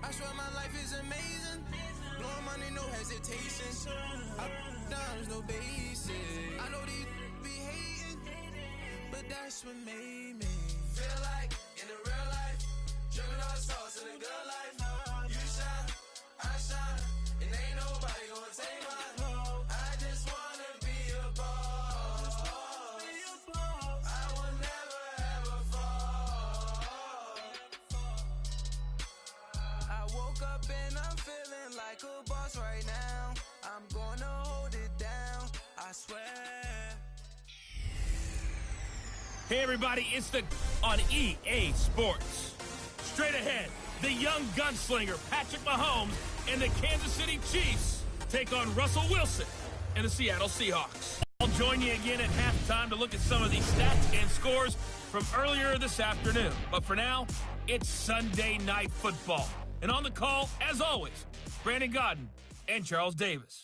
I swear my life is amazing. Blowing money, no hesitation. Up, downs, no basic. I know these be hating, but that's what made me feel like in the real life. Dripping all the sauce in the good life. You shine, I shine, and ain't nobody gonna take mine. I just wanna be a boss. I will never ever fall. I woke up and I'm feeling like a boss right now. I'm gonna hold it down, I swear. Hey everybody, it's the on EA Sports. Straight ahead, the young gunslinger Patrick Mahomes and the Kansas City Chiefs take on Russell Wilson and the Seattle Seahawks. I'll join you again at halftime to look at some of the stats and scores from earlier this afternoon. But for now, it's Sunday Night Football. And on the call, as always, Brandon Godden and Charles Davis.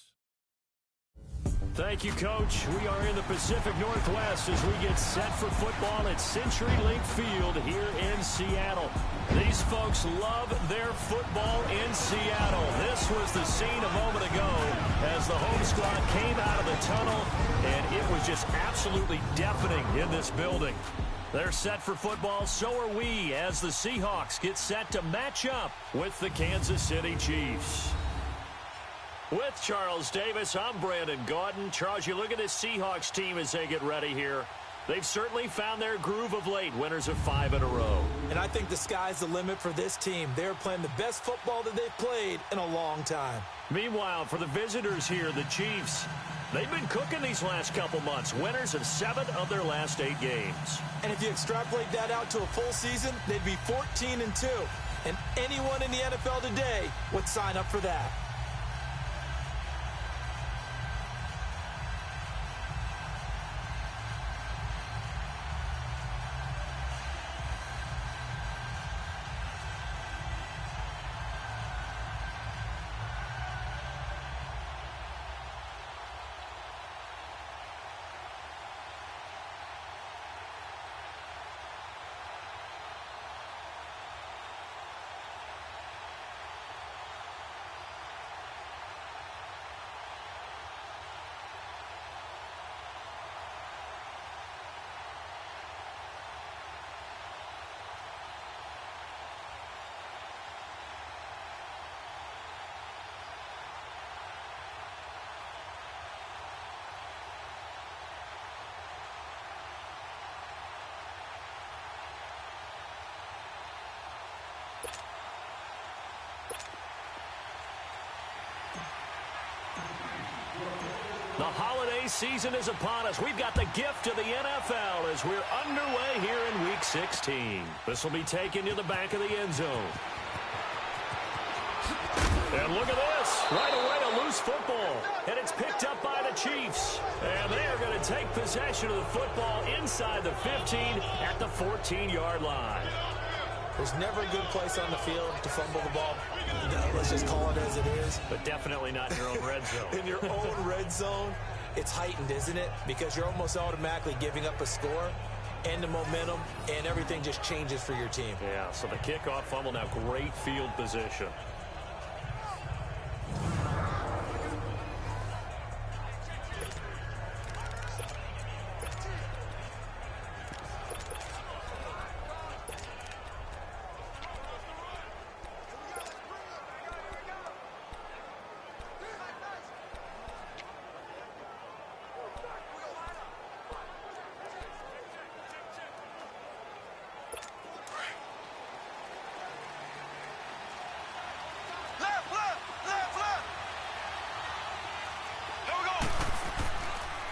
Thank you, Coach. We are in the Pacific Northwest as we get set for football at CenturyLink Field here in Seattle. These folks love their football in Seattle. This was the scene a moment ago as the home squad came out of the tunnel, and it was just absolutely deafening in this building. They're set for football, so are we, as the Seahawks get set to match up with the Kansas City Chiefs. With Charles Davis, I'm Brandon Gaudin. Charles, you look at this Seahawks team as they get ready here. They've certainly found their groove of late, winners of 5 in a row. And I think the sky's the limit for this team. They're playing the best football that they've played in a long time. Meanwhile, for the visitors here, the Chiefs, they've been cooking these last couple months, winners of 7 of their last 8 games. And if you extrapolate that out to a full season, they'd be 14-2. And anyone in the NFL today would sign up for that. The holiday season is upon us. We've got the gift of the NFL as we're underway here in Week 16. This will be taken to the back of the end zone. And look at this. Right away, a loose football. And it's picked up by the Chiefs. And they are going to take possession of the football inside the 15 at the 14-yard line. There's never a good place on the field to fumble the ball. Let's just call it as it is. But definitely not in your own red zone. In your own red zone, it's heightened, isn't it? Because you're almost automatically giving up a score and the momentum, and everything just changes for your team. Yeah, so the kickoff fumble, now great field position.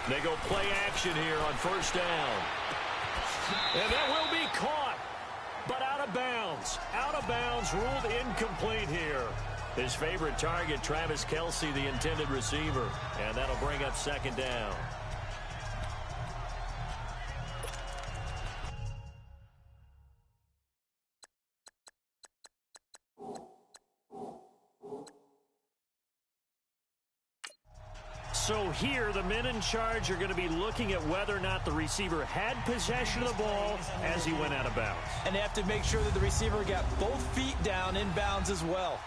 They go play action here on first down. And that will be caught, but out of bounds. Out of bounds, ruled incomplete here. His favorite target, Travis Kelce, the intended receiver. And that'll bring up second down. So here, the men in charge are going to be looking at whether or not the receiver had possession of the ball as he went out of bounds. And they have to make sure that the receiver got both feet down in bounds as well.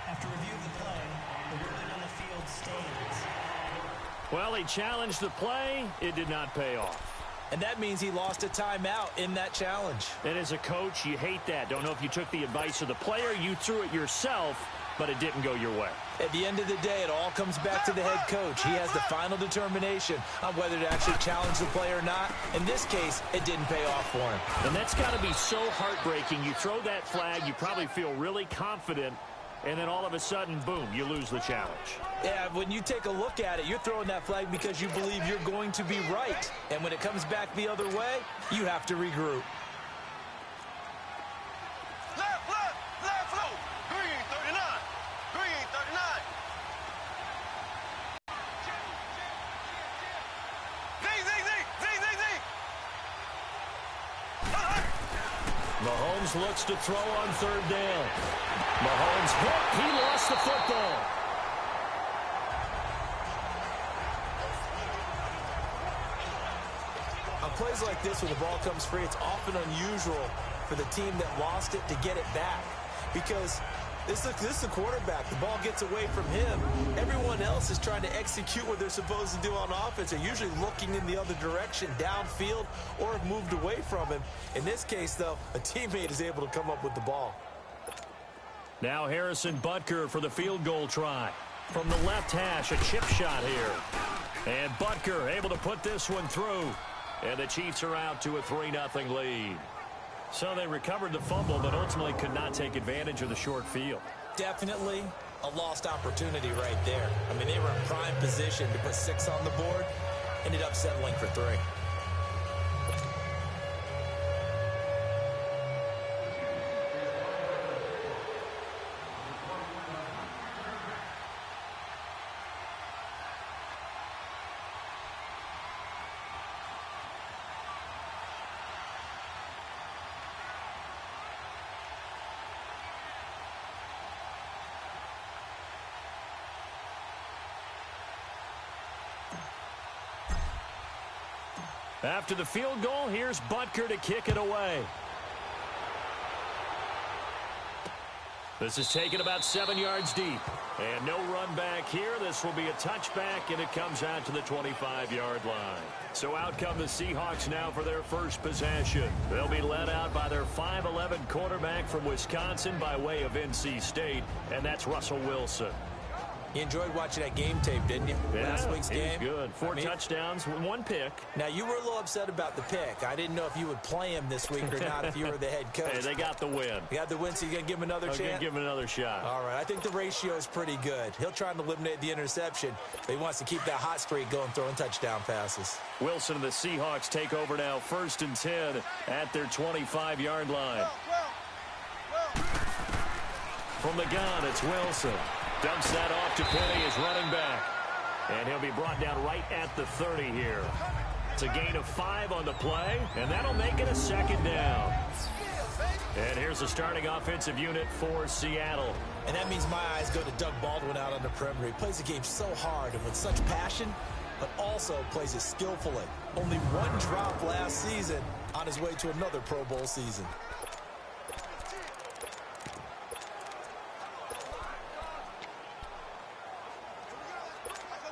After review of the play, the ruling on the field stands. Well, he challenged the play. It did not pay off. And that means he lost a timeout in that challenge. And as a coach, you hate that. Don't know if you took the advice of the player, you threw it yourself, but it didn't go your way. At the end of the day, it all comes back to the head coach. He has the final determination on whether to actually challenge the play or not. In this case, it didn't pay off for him. And that's got to be so heartbreaking. You throw that flag, you probably feel really confident, and then all of a sudden, boom, you lose the challenge. Yeah, when you take a look at it, you're throwing that flag because you believe you're going to be right. And when it comes back the other way, you have to regroup. Left, flow. Green, 39. Green, 39. Z. Mahomes looks to throw on third down. Mahomes hit. He lost the football. On plays like this, when the ball comes free, it's often unusual for the team that lost it to get it back. Because this is the quarterback. The ball gets away from him. Everyone else is trying to execute what they're supposed to do on offense. They're usually looking in the other direction, downfield, or have moved away from him. In this case, though, a teammate is able to come up with the ball. Now Harrison Butker for the field goal try. From the left hash, a chip shot here. And Butker able to put this one through. And the Chiefs are out to a 3-0 lead. So they recovered the fumble, but ultimately could not take advantage of the short field. Definitely a lost opportunity right there. I mean, they were in prime position to put 6 on the board. Ended up settling for 3. After the field goal, here's Butker to kick it away. This is taken about 7 yards deep. And no run back here. This will be a touchback, and it comes out to the 25-yard line. So out come the Seahawks now for their first possession. They'll be led out by their 5'11 quarterback from Wisconsin by way of NC State, and that's Russell Wilson. You enjoyed watching that game tape, didn't you? Yeah, Last week's game. Good. 4 touchdowns, 1 pick. Now, you were a little upset about the pick. I didn't know if you would play him this week or not if you were the head coach. Hey, they got the win. You got the win, so you're going to give him another chance? I'm going to give him another shot. All right. I think the ratio is pretty good. He'll try and eliminate the interception, but he wants to keep that hot streak going, throwing touchdown passes. Wilson and the Seahawks take over now, 1st and 10 at their 25-yard line. From the gun, it's Wilson. Dumps that off to Penny, his running back. And he'll be brought down right at the 30 here. It's a gain of 5 on the play, and that'll make it a 2nd down. And here's the starting offensive unit for Seattle. And that means my eyes go to Doug Baldwin out on the perimeter. He plays the game so hard and with such passion, but also plays it skillfully. Only 1 drop last season on his way to another Pro Bowl season.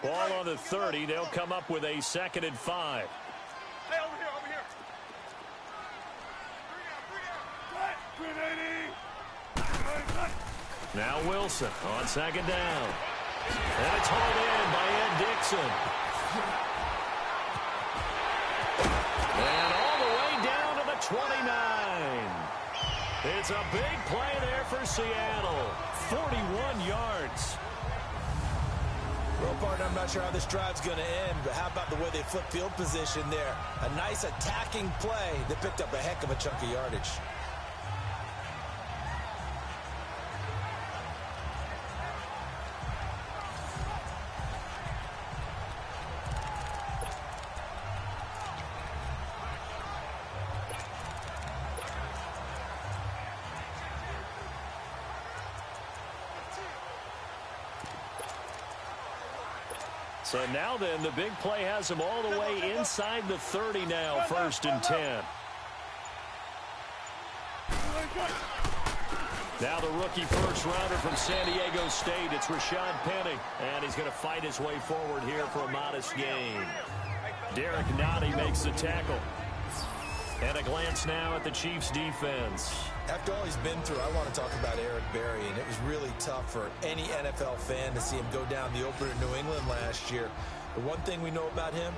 Ball on the 30. They'll come up with a 2nd and 5. Hey, over here. Now Wilson on 2nd down. And it's hauled in by Ed Dixon. And all the way down to the 29. It's a big play there for Seattle. 41 yards. Well, partner, I'm not sure how this drive's going to end, but how about the way they flip field position there? A nice attacking play that picked up a heck of a chunk of yardage. So now then, the big play has him all the way inside the 30 now, 1st and 10. Now the rookie first-rounder from San Diego State, it's Rashad Penny. And he's going to fight his way forward here for a modest gain. Derek Nottie makes the tackle. And a glance now at the Chiefs' defense. After all he's been through, I want to talk about Eric Berry, and it was really tough for any NFL fan to see him go down the opener in New England last year. The one thing we know about him,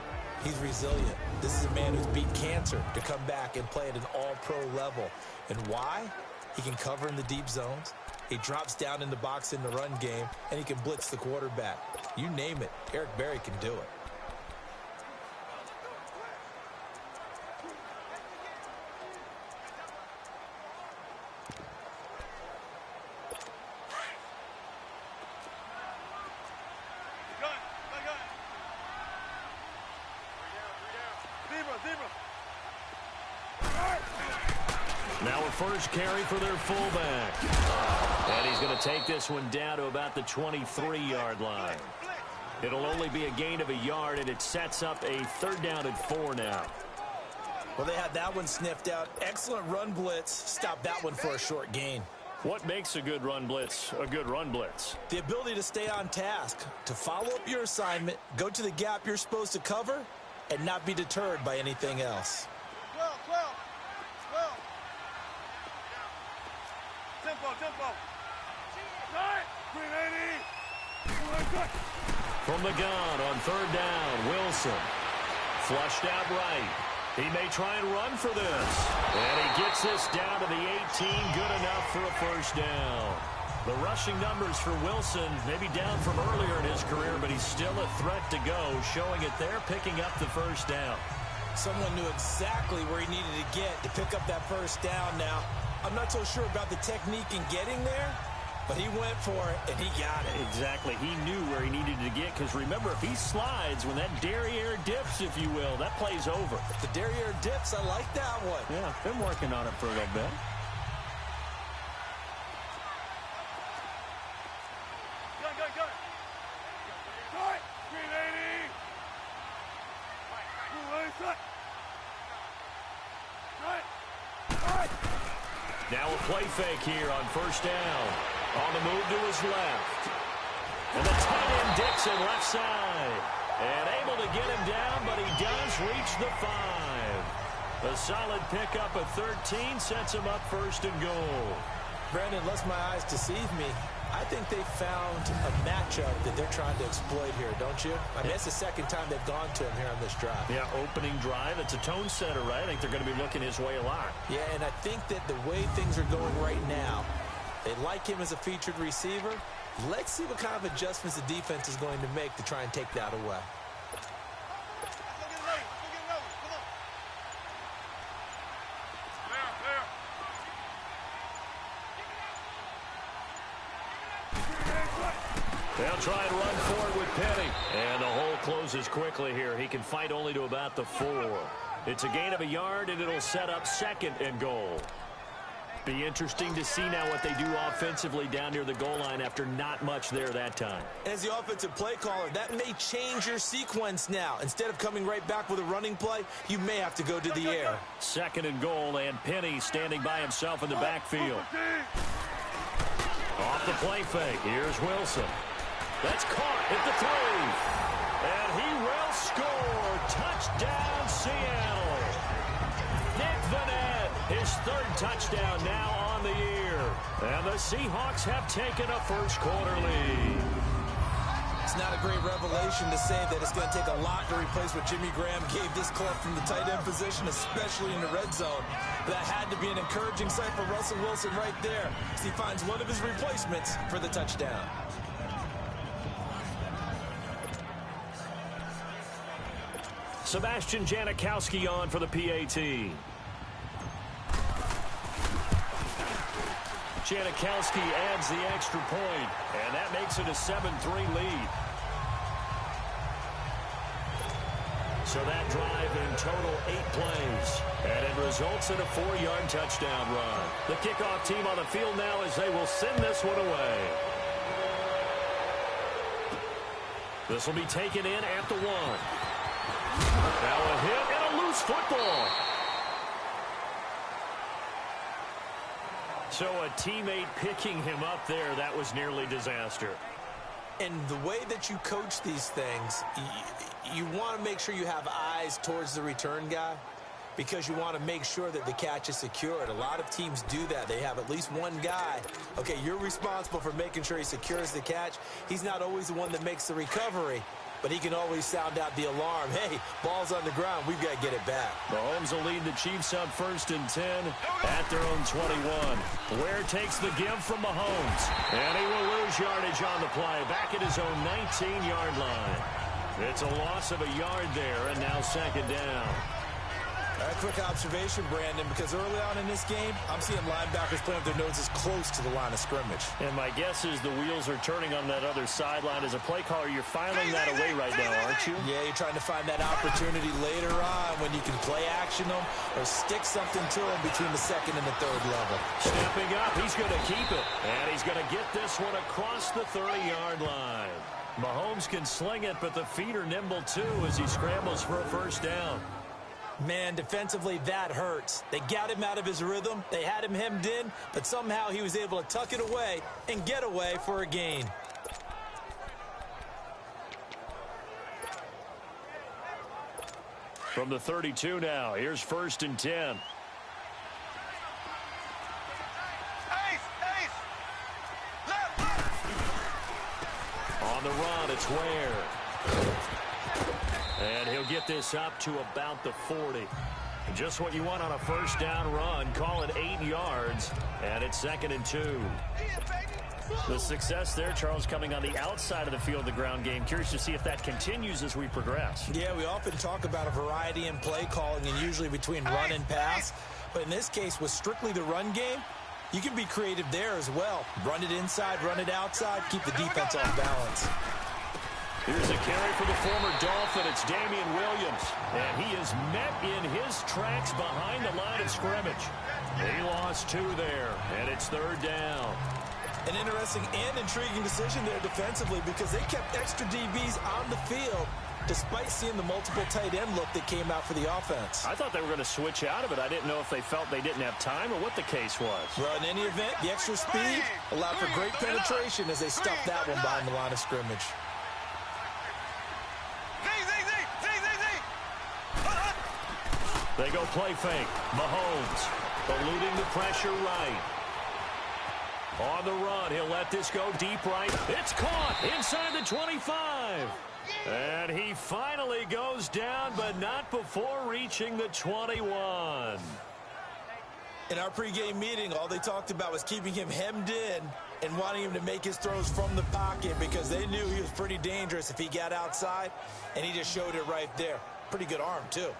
he's resilient. This is a man who's beat cancer to come back and play at an all-pro level. And why? He can cover in the deep zones. He drops down in the box in the run game, and he can blitz the quarterback. You name it, Eric Berry can do it. Now a first carry for their fullback. And he's going to take this one down to about the 23-yard line. It'll only be a gain of a yard, and it sets up a 3rd down and 4 now. Well, they had that one sniffed out. Excellent run blitz. Stop that one for a short gain. What makes a good run blitz a good run blitz? The ability to stay on task, to follow up your assignment, go to the gap you're supposed to cover, and not be deterred by anything else. 12. Tempo. Right. 380. From the gun on 3rd down, Wilson. Flushed out right. He may try and run for this. And he gets this down to the 18. Good enough for a 1st down. The rushing numbers for Wilson maybe down from earlier in his career, but he's still a threat to go, showing it there, picking up the 1st down. Someone knew exactly where he needed to get to pick up that 1st down now. I'm not so sure about the technique in getting there, but he went for it, and he got it. Exactly. He knew where he needed to get, because remember, if he slides, when that derriere dips, if you will, that play's over. The derriere dips, I like that one. Yeah, been working on it for a little bit. Gun. Right. 380. Right. Now a play fake here on 1st down. On the move to his left. And the tight end Dixon left side. And able to get him down, but he does reach the 5. A solid pickup of 13 sets him up 1st and goal. Brandon, lest my eyes deceive me, I think they found a matchup that they're trying to exploit here, don't you? I mean, it's the 2nd time they've gone to him here on this drive. Yeah, opening drive. It's a tone setter, right? I think they're going to be looking his way a lot. Yeah, and I think that the way things are going right now, they like him as a featured receiver. Let's see what kind of adjustments the defense is going to make to try and take that away. They'll try and run forward with Penny. And the hole closes quickly here. He can fight only to about the 4. It's a gain of a yard, and it'll set up 2nd and goal. Be interesting to see now what they do offensively down near the goal line after not much there that time. As the offensive play caller, that may change your sequence now. Instead of coming right back with a running play, you may have to go to the air. 2nd and goal, and Penny standing by himself in the backfield. Off the play fake, here's Wilson. That's caught at the 3. And he will score. Touchdown, Seattle. Nick Vannett, his 3rd touchdown now on the year. And the Seahawks have taken a 1st quarter lead. It's not a great revelation to say that it's going to take a lot to replace what Jimmy Graham gave this club from the tight end position, especially in the red zone. That had to be an encouraging sight for Russell Wilson right there, as he finds one of his replacements for the touchdown. Sebastian Janikowski on for the PAT. Janikowski adds the extra point, and that makes it a 7-3 lead. So that drive in total 8 plays, and it results in a 4-yard touchdown run. The kickoff team on the field now as they will send this one away. This will be taken in at the 1. Now a hit and a loose football. So a teammate picking him up there, that was nearly disaster. And the way that you coach these things, you want to make sure you have eyes towards the return guy because you want to make sure that the catch is secured. A lot of teams do that. They have at least one guy. Okay, you're responsible for making sure he secures the catch. He's not always the one that makes the recovery, but he can always sound out the alarm. Hey, ball's on the ground. We've got to get it back. Mahomes will lead the Chiefs up 1st and 10 at their own 21. Ware takes the give from Mahomes. And he will lose yardage on the play. Back at his own 19-yard line. It's a loss of a yard there, and now 2nd down. A quick observation, Brandon, because early on in this game, I'm seeing linebackers playing with their noses close to the line of scrimmage. And my guess is the wheels are turning on that other sideline. As a play caller, you're filing that away right now, aren't you? Yeah, you're trying to find that opportunity later on when you can play action them or stick something to them between the 2nd and the 3rd level. Stepping up, he's going to keep it. And he's going to get this one across the 30-yard line. Mahomes can sling it, but the feet are nimble too as he scrambles for a 1st down. Man, defensively, that hurts. They got him out of his rhythm. They had him hemmed in, but somehow he was able to tuck it away and get away for a gain. From the 32 now, here's 1st and 10. On the run, it's Ware. And he'll get this up to about the 40. Just what you want on a 1st down run. Call it 8 yards. And it's 2nd and 2. The success there, Charles, coming on the outside of the field, the ground game. Curious to see if that continues as we progress. Yeah, we often talk about a variety in play calling and usually between run and pass. But in this case, with strictly the run game, you can be creative there as well. Run it inside, run it outside, keep the defense off balance. Here's a carry for the former Dolphin. It's Damian Williams. And he is met in his tracks behind the line of scrimmage. He lost 2 there, and it's 3rd down. An interesting and intriguing decision there defensively because they kept extra DBs on the field despite seeing the multiple tight end look that came out for the offense. I thought they were going to switch out of it. I didn't know if they felt they didn't have time or what the case was. Well, in any event, the extra speed allowed for great penetration as they stuffed that one behind the line of scrimmage. They go play fake. Mahomes eluding the pressure right. On the run, he'll let this go deep right. It's caught inside the 25. And he finally goes down, but not before reaching the 21. In our pregame meeting, all they talked about was keeping him hemmed in and wanting him to make his throws from the pocket because they knew he was pretty dangerous if he got outside, and he just showed it right there. Pretty good arm, too.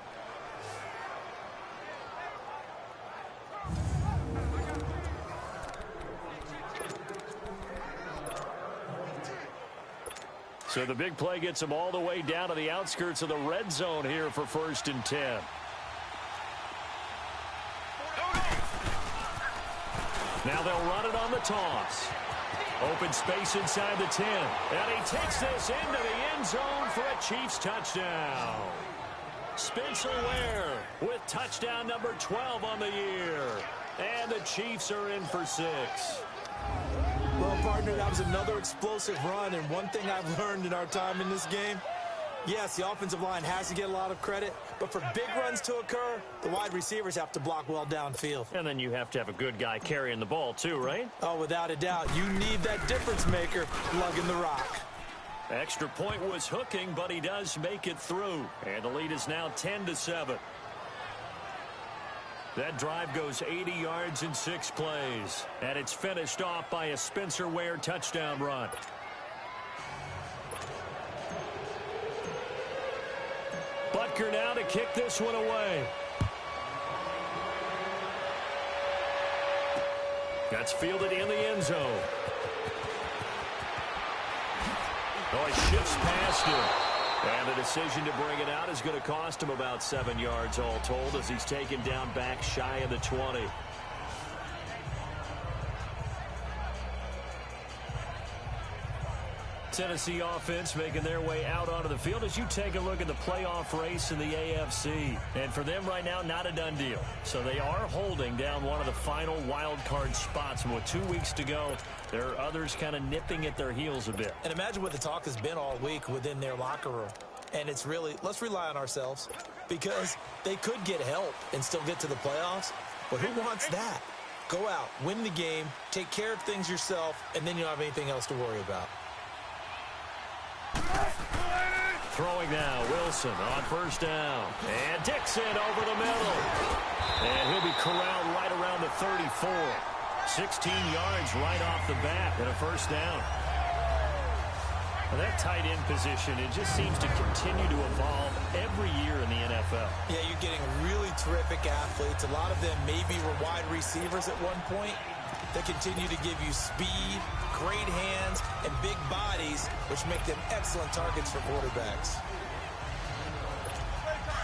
So the big play gets him all the way down to the outskirts of the red zone here for 1st and 10. Now they'll run it on the toss. Open space inside the 10. And he takes this into the end zone for a Chiefs touchdown. Spencer Ware with touchdown number 12 on the year. And the Chiefs are in for 6. Well, partner, that was another explosive run, and one thing I've learned in our time in this game, yes, the offensive line has to get a lot of credit, but for big runs to occur, the wide receivers have to block well downfield. And then you have to have a good guy carrying the ball too, right? Oh, without a doubt. You need that difference maker lugging the rock. Extra point was hooking, but he does make it through. And the lead is now 10-7. That drive goes 80 yards in 6 plays. And it's finished off by a Spencer Ware touchdown run. Butker now to kick this one away. That's fielded in the end zone. Oh, he shifts past him. And the decision to bring it out is going to cost him about 7 yards all told as he's taken down back shy of the 20. Tennessee offense making their way out onto the field as you take a look at the playoff race in the AFC. And for them right now, not a done deal. So they are holding down one of the final wild card spots. And with 2 weeks to go, there are others kind of nipping at their heels a bit. And imagine what the talk has been all week within their locker room. And it's really, let's rely on ourselves, because they could get help and still get to the playoffs. But who wants that? Go out, win the game, take care of things yourself, and then you don't have anything else to worry about. Throwing now, Wilson on first down. And Dixon over the middle. And he'll be corralled right around the 34. 16 yards right off the bat and a first down. Well, that tight end position, it just seems to continue to evolve every year in the NFL. Yeah, you're getting really terrific athletes. A lot of them maybe were wide receivers at one point. They continue to give you speed, great hands, and big bodies, which make them excellent targets for quarterbacks.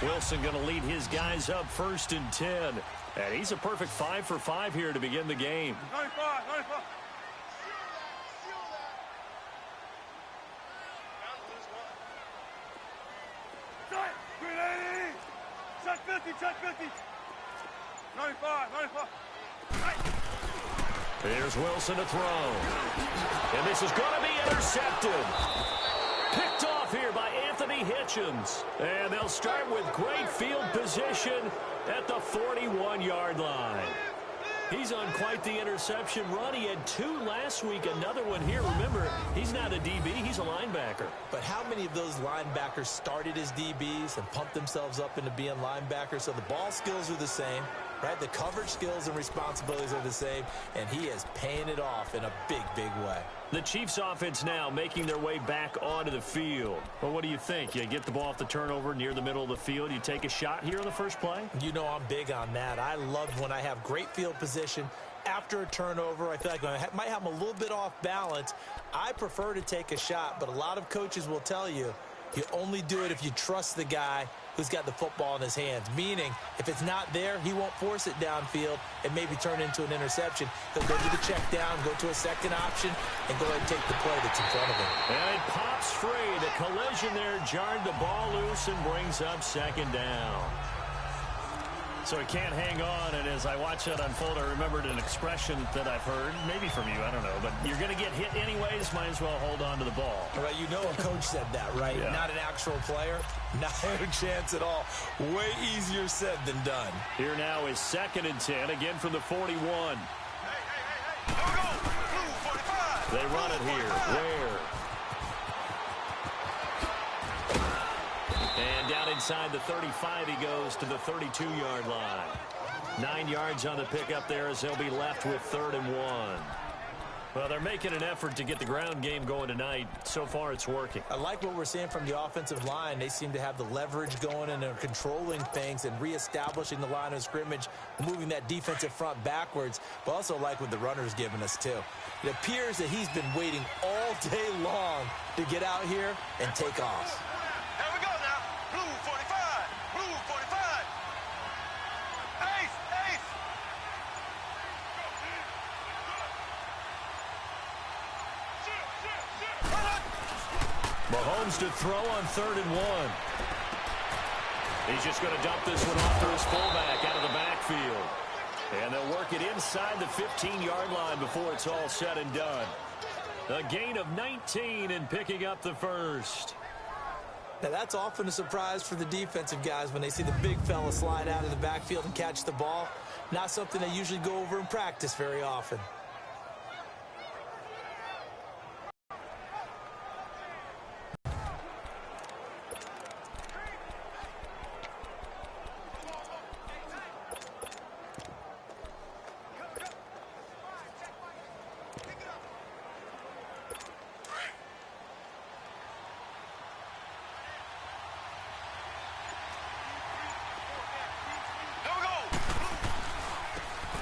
Wilson going to lead his guys up 1st and 10. And he's a perfect 5 for 5 here to begin the game. 95, 95. Check 50, check 50. 95, 95. Here's Wilson to throw. And this is going to be intercepted. Picked off here by Anthony Hitchens. And they'll start with great field position at the 41-yard line. He's on quite the interception run. He had 2 last week, another one here. Remember, he's not a DB, he's a linebacker. But how many of those linebackers started as DBs and pumped themselves up into being linebackers? So the ball skills are the same, right? The coverage skills and responsibilities are the same, and he is paying it off in a big, big way. The Chiefs offense now making their way back onto the field. Well, what do you think? You get the ball off the turnover near the middle of the field. You take a shot here on the first play? You know I'm big on that. I love when I have great field position after a turnover. I feel like I might have them a little bit off balance. I prefer to take a shot, but a lot of coaches will tell you you only do it if you trust the guy who's got the football in his hands. Meaning, if it's not there, he won't force it downfield and maybe turn into an interception. He'll go to the check down, go to a second option, and go ahead and take the play that's in front of him. And it pops free. The collision there jarred the ball loose and brings up 2nd down. So he can't hang on, and as I watch that unfold, I remembered an expression that I've heard, maybe from you, I don't know, but you're going to get hit anyways, might as well hold on to the ball. All right, you know a coach said that, right? Yeah. Not an actual player. Not a chance at all. Way easier said than done. Here now is 2nd and 10, again from the 41. Hey. Go. Blue 45. They run it here. Ware. And down inside the 35, he goes to the 32-yard line. 9 yards on the pickup there as they'll be left with 3rd and 1. Well, they're making an effort to get the ground game going tonight. So far, it's working. I like what we're seeing from the offensive line. They seem to have the leverage going and they're controlling things and reestablishing the line of scrimmage, moving that defensive front backwards. But also like what the runner's giving us, too. It appears that he's been waiting all day long to get out here and take off. Here we go now. Blue 45. Blue 45. Ace. Mahomes to throw on 3rd and 1. He's just going to dump this one off to his fullback out of the backfield. And they'll work it inside the 15-yard line before it's all said and done. A gain of 19 and picking up the first. Now, that's often a surprise for the defensive guys when they see the big fella slide out of the backfield and catch the ball. Not something they usually go over in practice very often.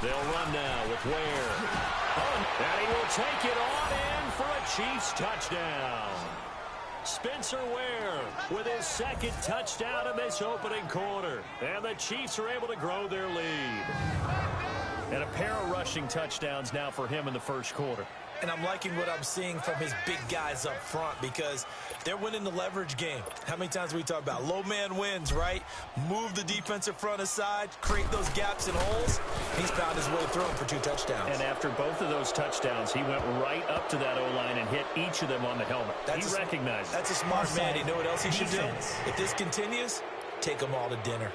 They'll run now with Ware. And he will take it on in for a Chiefs touchdown. Spencer Ware with his 2nd touchdown in this opening quarter. And the Chiefs are able to grow their lead. And a pair of rushing touchdowns now for him in the first quarter. And I'm liking what I'm seeing from his big guys up front because they're winning the leverage game. How many times we talk about low man wins, right? Move the defensive front aside, create those gaps and holes. He's found his way through them for 2 touchdowns. And after both of those touchdowns, he went right up to that O-line and hit each of them on the helmet. He recognized it. That's a smart man. You know what else he should do? If this continues, take them all to dinner.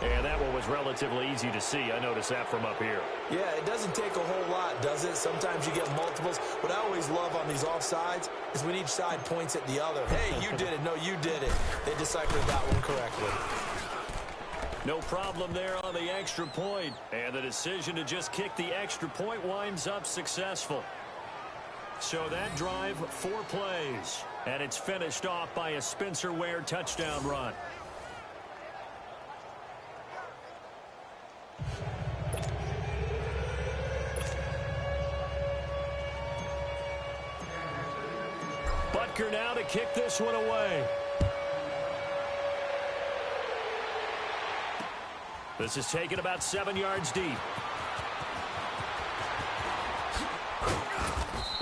And that one was relatively easy to see. I noticed that from up here. Yeah, it doesn't take a whole lot, does it? Sometimes you get multiples. What I always love on these offsides is when each side points at the other. Hey, you did it. No, you did it. They deciphered that one correctly. No problem there on the extra point. And the decision to just kick the extra point winds up successful. So that drive, 4 plays. And it's finished off by a Spencer Ware touchdown run. Butker now to kick this one away. This is taken about 7 yards deep.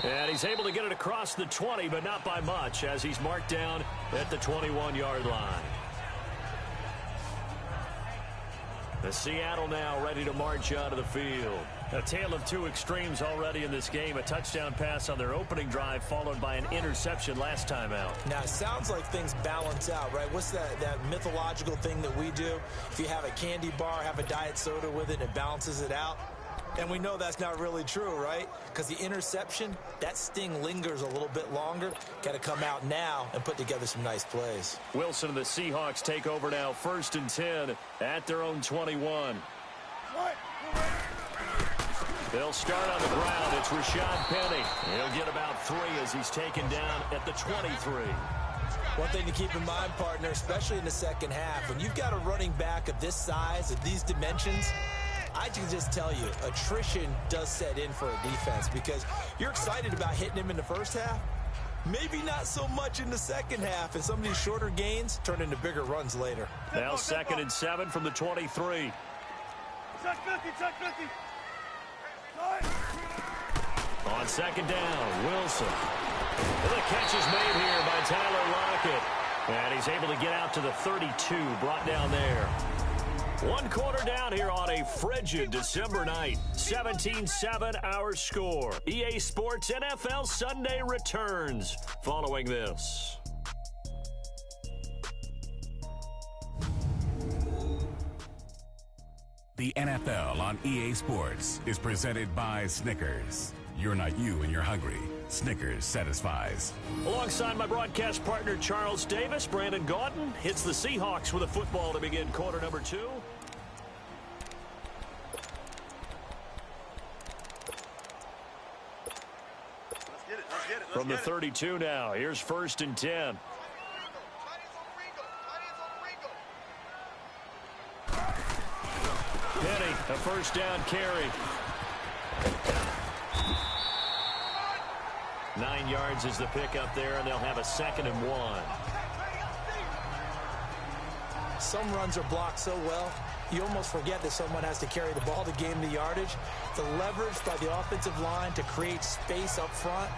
And he's able to get it across the 20, but not by much, as he's marked down at the 21-yard line. The Seattle now ready to march out of the field. A tale of 2 extremes already in this game. A touchdown pass on their opening drive, followed by an interception last time out. Now, it sounds like things balance out, right? What's that mythological thing that we do? If you have a candy bar, have a diet soda with it, it balances it out. And we know that's not really true, right? Because the interception, that sting lingers a little bit longer. Got to come out now and put together some nice plays. Wilson and the Seahawks take over now, 1st and 10 at their own 21. They'll start on the ground. It's Rashad Penny. He'll get about 3 as he's taken down at the 23. One thing to keep in mind, partner, especially in the second half, when you've got a running back of this size, of these dimensions, I can just tell you, attrition does set in for a defense because you're excited about hitting him in the first half. Maybe not so much in the second half, and some of these shorter gains turn into bigger runs later. Now 2nd and 7 from the 23. On 2nd down, Wilson. And the catch is made here by Tyler Lockett. And he's able to get out to the 32, brought down there. 1 quarter down here on a frigid December night. 17-7 our score. EA Sports NFL Sunday returns following this. The NFL on EA Sports is presented by Snickers. You're not you and you're hungry. Snickers satisfies. Alongside my broadcast partner Charles Davis, Brandon Gaudin hits the Seahawks with a football to begin quarter number 2. From the 32 now, here's 1st and 10. Penny, a 1st down carry. 9 yards is the pickup there, and they'll have a 2nd and 1. Some runs are blocked so well, you almost forget that someone has to carry the ball to gain the yardage. The leverage by the offensive line to create space up front,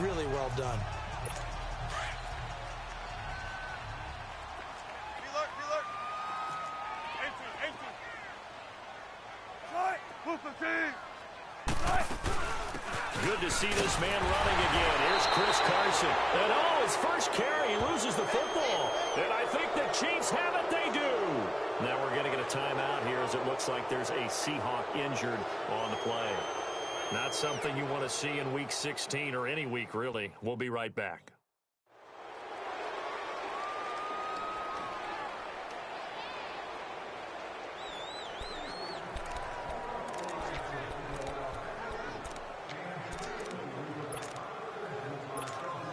really well done. Good to see this man running again. Here's Chris Carson. And his first carry, he loses the football. And I think the Chiefs have it. They do. Now we're going to get a timeout here as it looks like there's a Seahawk injured on the play. Not something you want to see in Week 16 or any week, really. We'll be right back.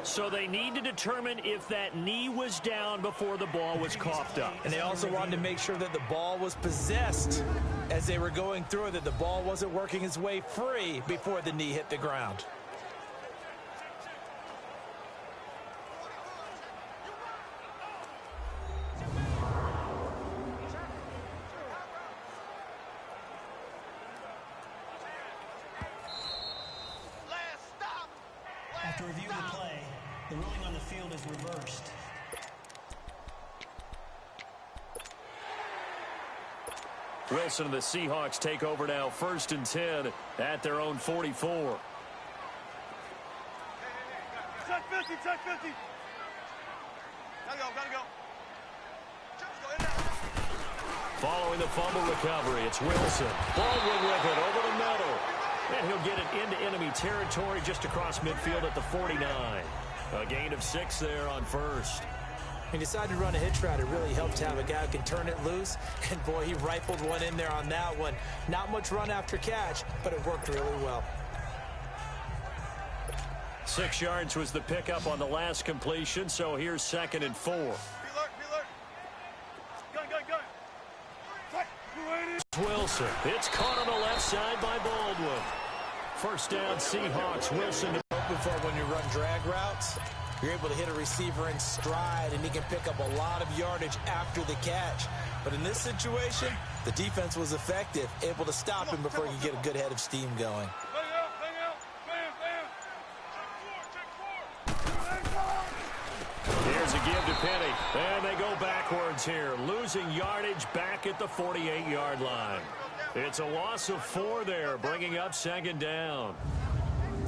So they need to determine if that knee was down before the ball was coughed up. And they also wanted to make sure that the ball was possessed as they were going through it, that the ball wasn't working its way free before the knee hit the ground. After review of the play, the ruling on the field is reversed. Wilson and the Seahawks take over now, 1st and 10 at their own 44. Check 50, check 50. Gotta go. Following the fumble recovery, it's Wilson. Baldwin with it over the middle. And he'll get it into enemy territory just across midfield at the 49. A gain of 6 there on 1st. He decided to run a hitch route. It really helped to have a guy who can turn it loose. And, boy, he rifled one in there on that one. Not much run after catch, but it worked really well. 6 yards was the pickup on the last completion, so here's 2nd and 4. Be alert. Gun. Wilson. It's caught on the left side by Baldwin. 1st down, Seahawks. Wilson. Before when you run drag routes, you're able to hit a receiver in stride, and he can pick up a lot of yardage after the catch. But in this situation, the defense was effective, able to stop him before he could get a good head of steam going. Here's a give to Penny. And they go backwards here, losing yardage back at the 48-yard line. It's a loss of 4 there, bringing up 2nd down.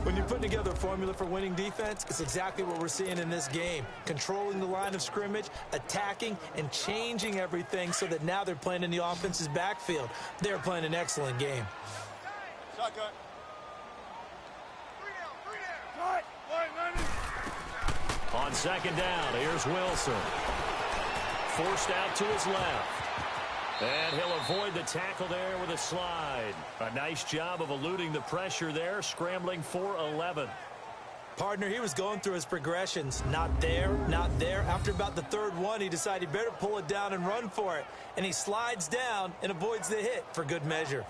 When you're putting together a formula for winning defense, it's exactly what we're seeing in this game. Controlling the line of scrimmage, attacking, and changing everything so that now they're playing in the offense's backfield. They're playing an excellent game. Shotgun. On 2nd down, here's Wilson. Forced out to his left. And he'll avoid the tackle there with a slide. A nice job of eluding the pressure there, scrambling for 11. Partner, he was going through his progressions. Not there, not there. After about the 3rd one, he decided he better pull it down and run for it. And he slides down and avoids the hit for good measure.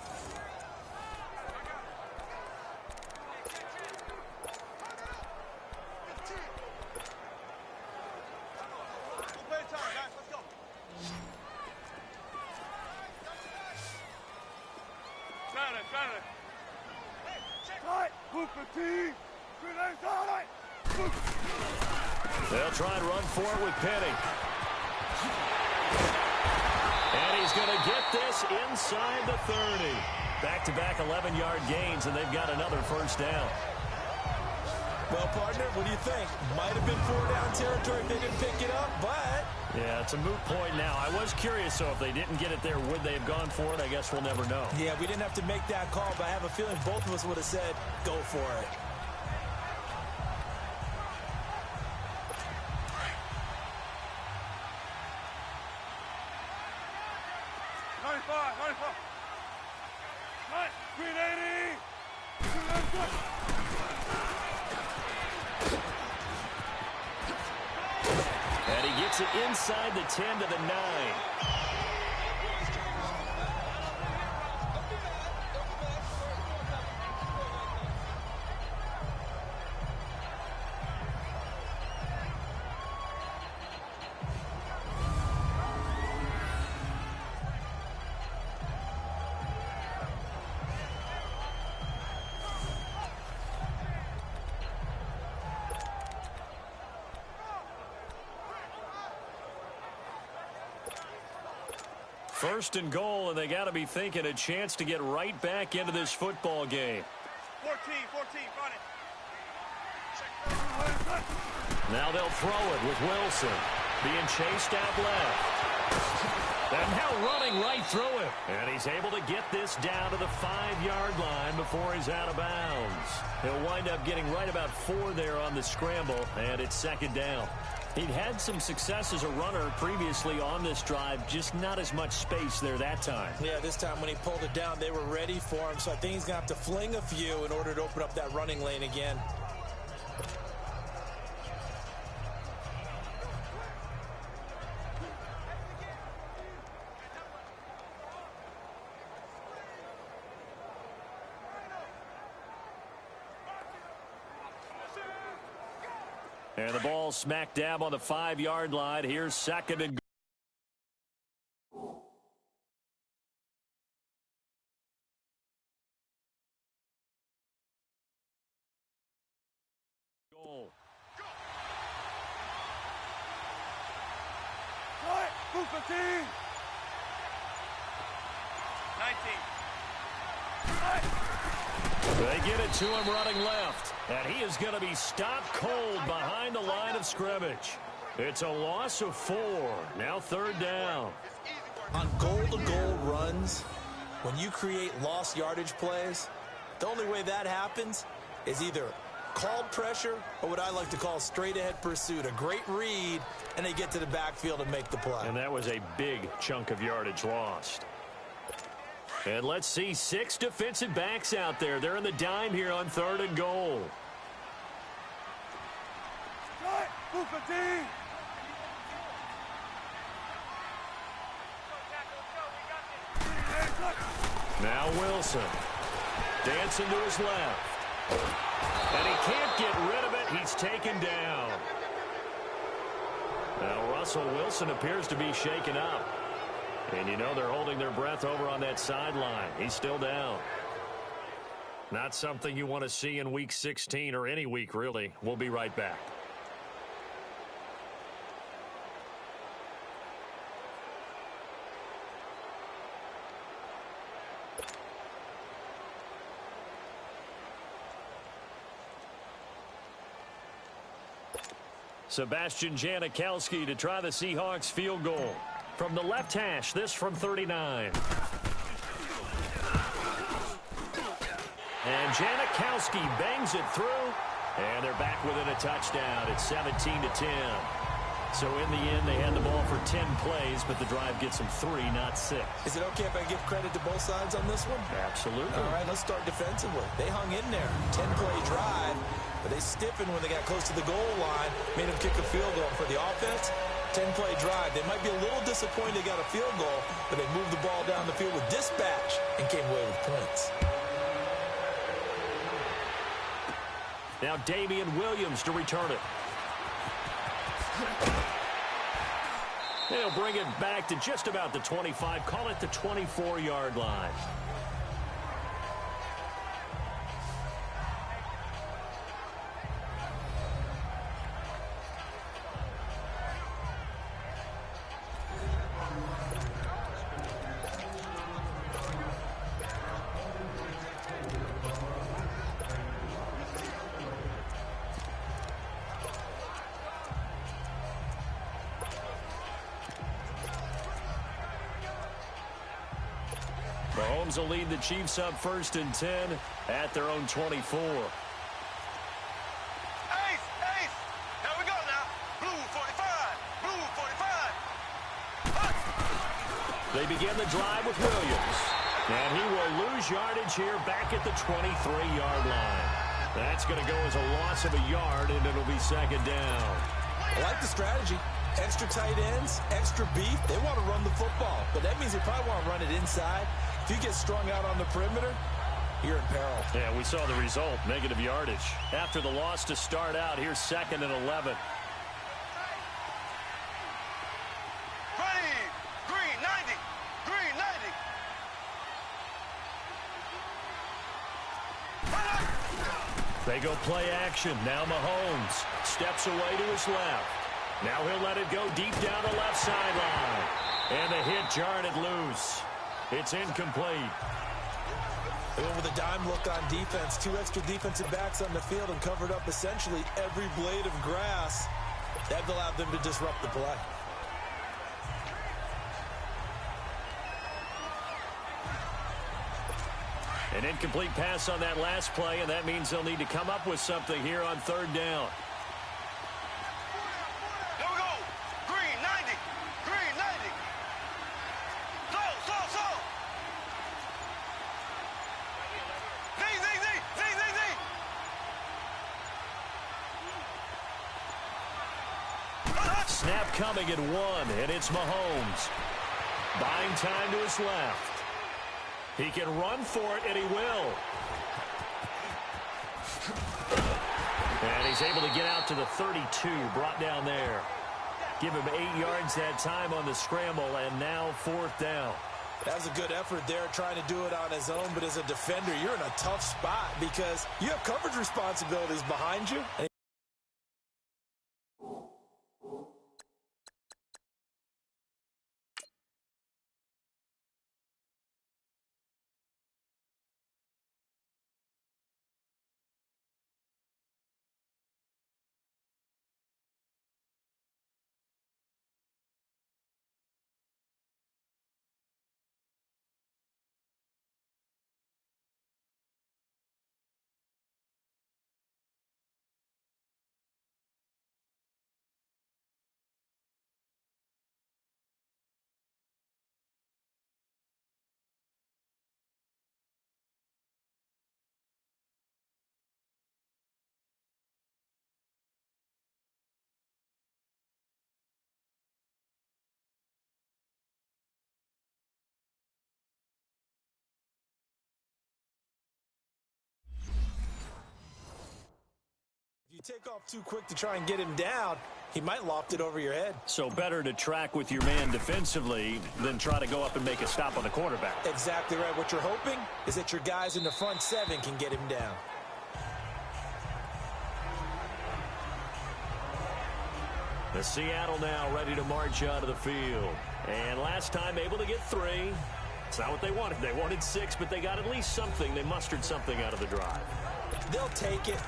They'll try and run for it with Penny. And he's going to get this inside the 30. Back-to-back 11-yard gains, and they've got another 1st down. Well, partner, what do you think? Might have been 4-down territory if they didn't pick it up, but... Yeah, it's a moot point now. I was curious, so if they didn't get it there, would they have gone for it? I guess we'll never know. Yeah, we didn't have to make that call, but I have a feeling both of us would have said, go for it. And he gets it inside the 10 to the 9. First and goal, and they got to be thinking a chance to get right back into this football game. 14, run it. Now they'll throw it with Wilson. Being chased out left. And now running right through it. And he's able to get this down to the 5-yard line before he's out of bounds. He'll wind up getting right about 4 there on the scramble, and it's 2nd down. He'd had some success as a runner previously on this drive, just not as much space there that time. Yeah, this time when he pulled it down, they were ready for him, so I think he's going to have to fling a few in order to open up that running lane again. And the ball smack dab on the 5-yard line. Here's 2nd and goal. They get it to him running left, and he is going to be stopped cold behind the line of scrimmage. It's a loss of 4. Now 3rd down. On goal-to-goal runs, when you create lost yardage plays, the only way that happens is either called pressure or what I like to call straight-ahead pursuit. A great read, and they get to the backfield and make the play. And that was a big chunk of yardage lost. And let's see, 6 defensive backs out there. They're in the dime here on 3rd and goal. Now Wilson. Dancing to his left. And he can't get rid of it. He's taken down. Now Russell Wilson appears to be shaken up. And you know they're holding their breath over on that sideline. He's still down. Not something you want to see in Week 16 or any week, really. We'll be right back. Sebastian Janikowski to try the Seahawks field goal. From the left hash, this from 39. And Janikowski bangs it through. And they're back within a touchdown. It's 17-10. So in the end, they had the ball for 10 plays, but the drive gets them 3, not 6. Is it okay if I give credit to both sides on this one? Absolutely. All right, let's start defensively. They hung in there. 10-play drive, but they stiffened when they got close to the goal line, made them kick a field goal. For the offense, 10-play drive. They might be a little disappointed they got a field goal, but they moved the ball down the field with dispatch and came away with points. Now Damian Williams to return it. They'll bring it back to just about the 25. Call it the 24-yard line. Mahomes will lead the Chiefs up 1st and 10 at their own 24. Ace, ace. Here we go now. Blue 45. Blue 45. They begin the drive with Williams. And he will lose yardage here back at the 23-yard line. That's going to go as a loss of a yard, and it'll be 2nd down. I like the strategy. Extra tight ends, extra beef. They want to run the football, but that means they probably want to run it inside. If you get strung out on the perimeter, you're in peril. Yeah, we saw the result, negative yardage. After the loss to start out, here's 2nd and 11. Ready. Green 90. Green 90. They go play action. Now Mahomes steps away to his left. Now he'll let it go deep down the left sideline. And the hit jarred it loose. It's incomplete. They went with a dime look on defense. 2 extra defensive backs on the field and covered up essentially every blade of grass. That allowed them to disrupt the play. An incomplete pass on that last play, and that means they'll need to come up with something here on 3rd down. Here we go. Green 90. Green 90. Slow. Z. Snap coming at 1, and it's Mahomes. Buying time to his left. He can run for it, and he will. And he's able to get out to the 32, brought down there. Give him 8 yards that time on the scramble, and now 4th down. That was a good effort there, trying to do it on his own, but as a defender, you're in a tough spot because you have coverage responsibilities behind you. take off too quick to try and get him down, he might loft it over your head. So better to track with your man defensively than try to go up and make a stop on the quarterback. Exactly right. What you're hoping is that your guys in the front seven can get him down. The Seattle now ready to march out of the field. And last time able to get 3. It's not what they wanted. They wanted 6, but they got at least something. They mustered something out of the drive. They'll take it.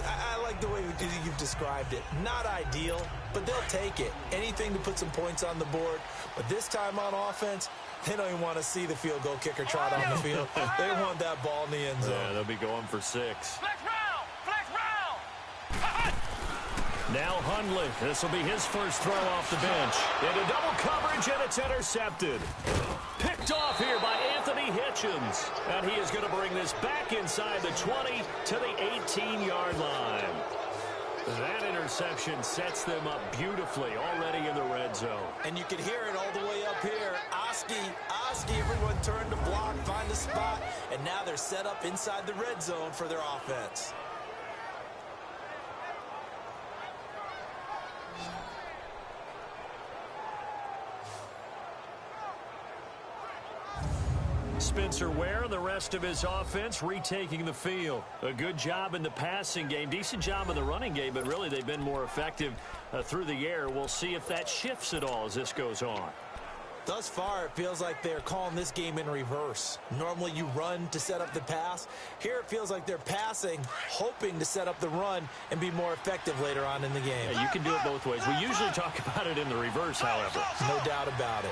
I like the way you've described it. Not ideal, but they'll take it. Anything to put some points on the board. But this time on offense, they don't even want to see the field goal kicker trot on the field. They want that ball in the end zone. Yeah, they'll be going for 6. Flex round! Flex round! Now Hundley. This will be his first throw off the bench. Into double coverage, and it's intercepted. Picked off here by Anthony Hitchens. And he is going to bring this back inside the 20 to the 18-yard line. That interception sets them up beautifully already in the red zone. And you can hear it all the way up here. Oski, everyone turned to block, find a spot, and now they're set up inside the red zone for their offense. Spencer Ware and the rest of his offense retaking the field. A good job in the passing game, decent job in the running game, but really they've been more effective through the air. We'll see if that shifts at all as this goes on. Thus far, it feels like they're calling this game in reverse. Normally you run to set up the pass. Here it feels like they're passing, hoping to set up the run and be more effective later on in the game. Yeah, you can do it both ways. We usually talk about it in the reverse, however. No doubt about it.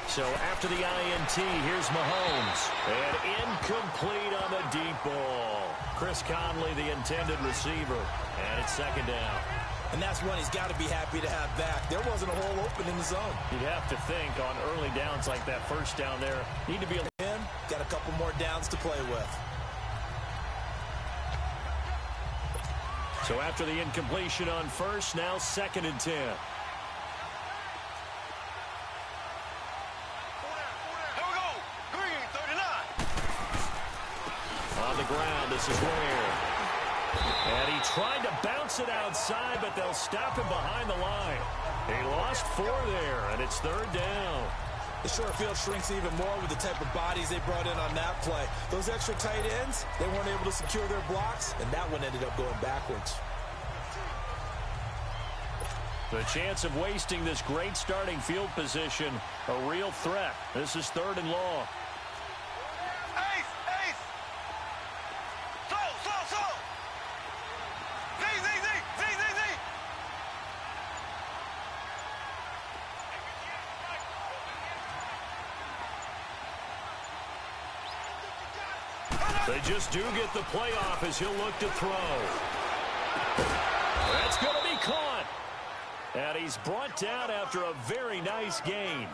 So after the INT, here's Mahomes. And incomplete on the deep ball. Chris Conley, the intended receiver. And it's second down. And that's one he's got to be happy to have back. There wasn't a hole open in the zone. You'd have to think on early downs like that first down there. Need to be in. Got a couple more downs to play with. So after the incompletion on first, now 2nd and 10. Ground. This is Ware. And he tried to bounce it outside, but they'll stop him behind the line. He lost 4 there, and it's 3rd down. The short field shrinks even more with the type of bodies they brought in on that play. Those extra tight ends, they weren't able to secure their blocks, and that one ended up going backwards. The chance of wasting this great starting field position, a real threat. This is 3rd and long. They just do get the playoff as he'll look to throw. That's going to be caught. And he's brought down after a very nice gain.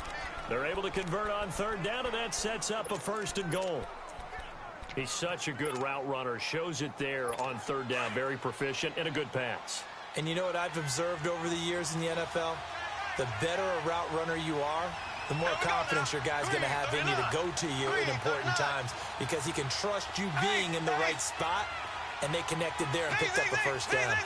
They're able to convert on 3rd down, and that sets up a 1st and goal. He's such a good route runner. Shows it there on 3rd down. Very proficient and a good pass. And you know what I've observed over the years in the NFL? The better a route runner you are, the more confidence your guy's going to have in you to go to you in important times because he can trust you being in the right spot, and they connected there and picked up the 1st down.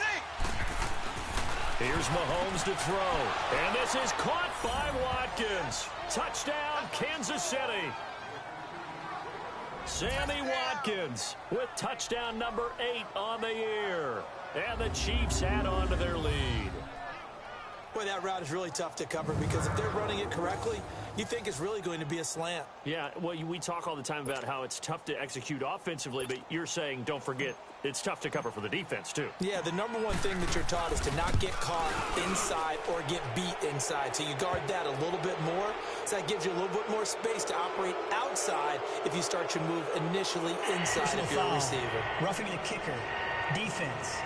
Here's Mahomes to throw, and this is caught by Watkins. Touchdown, Kansas City. Sammy Watkins with touchdown number 8 on the year. And the Chiefs add on to their lead. Boy, that route is really tough to cover because if they're running it correctly, you think it's really going to be a slant. Yeah, well, we talk all the time about how it's tough to execute offensively, but you're saying, don't forget, it's tough to cover for the defense, too. Yeah, the number one thing that you're taught is to not get caught inside or get beat inside. So you guard that a little bit more. So that gives you a little bit more space to operate outside if you start your move initially inside if you're a receiver. Roughing the kicker. Defense.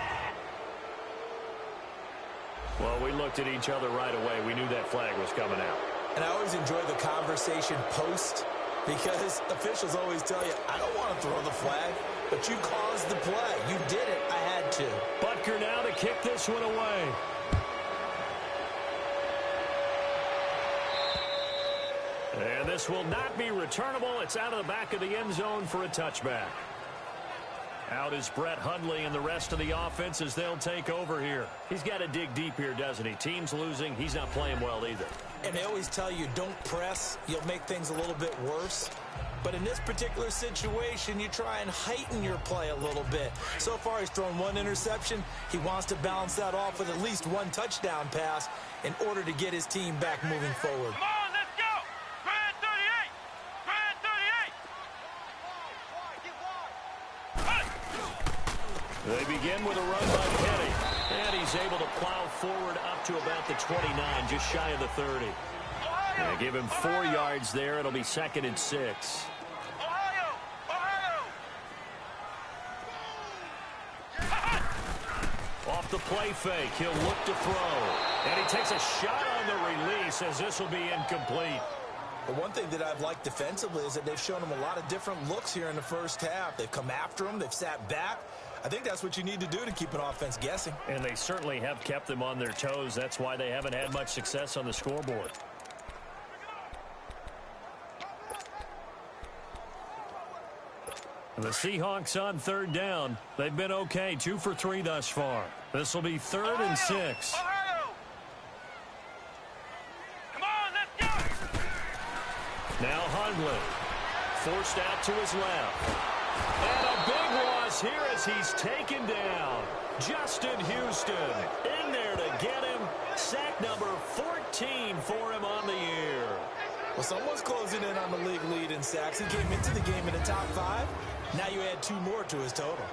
Well, we looked at each other right away. We knew that flag was coming out. And I always enjoy the conversation post because officials always tell you, I don't want to throw the flag, but you caused the play. You did it. I had to. Butker now to kick this one away. And this will not be returnable. It's out of the back of the end zone for a touchback. Out is Brett Hundley and the rest of the offense as they'll take over here. He's got to dig deep here, doesn't he? Team's losing. He's not playing well either. And they always tell you, don't press. You'll make things a little bit worse. But in this particular situation, you try and heighten your play a little bit. So far, he's thrown one interception. He wants to balance that off with at least one touchdown pass in order to get his team back moving forward. Come on, let's go! Grand 38! Grand 38! They begin with a run by Kenny. And he's able to plow forward up to about the 29, just shy of the 30. They give him 4 yards there. It'll be 2nd and 6. Ohio! Off the play fake, he'll look to throw. And he takes a shot on the release as this will be incomplete. But one thing that I've liked defensively is that they've shown him a lot of different looks here in the first half. They've come after him. They've sat back. I think that's what you need to do to keep an offense guessing. And they certainly have kept them on their toes. That's why they haven't had much success on the scoreboard. The Seahawks on 3rd down. They've been okay, 2 for 3 thus far. This will be 3rd and 6. Ohio! Come on, let's go! Now Hundley, forced out to his left. And a big loss here as he's taken down. Justin Houston in there to get him. Sack number 14 for him on the year. Well, someone's closing in on the league lead in sacks. He came into the game in the top 5. Now you add 2 more to his total.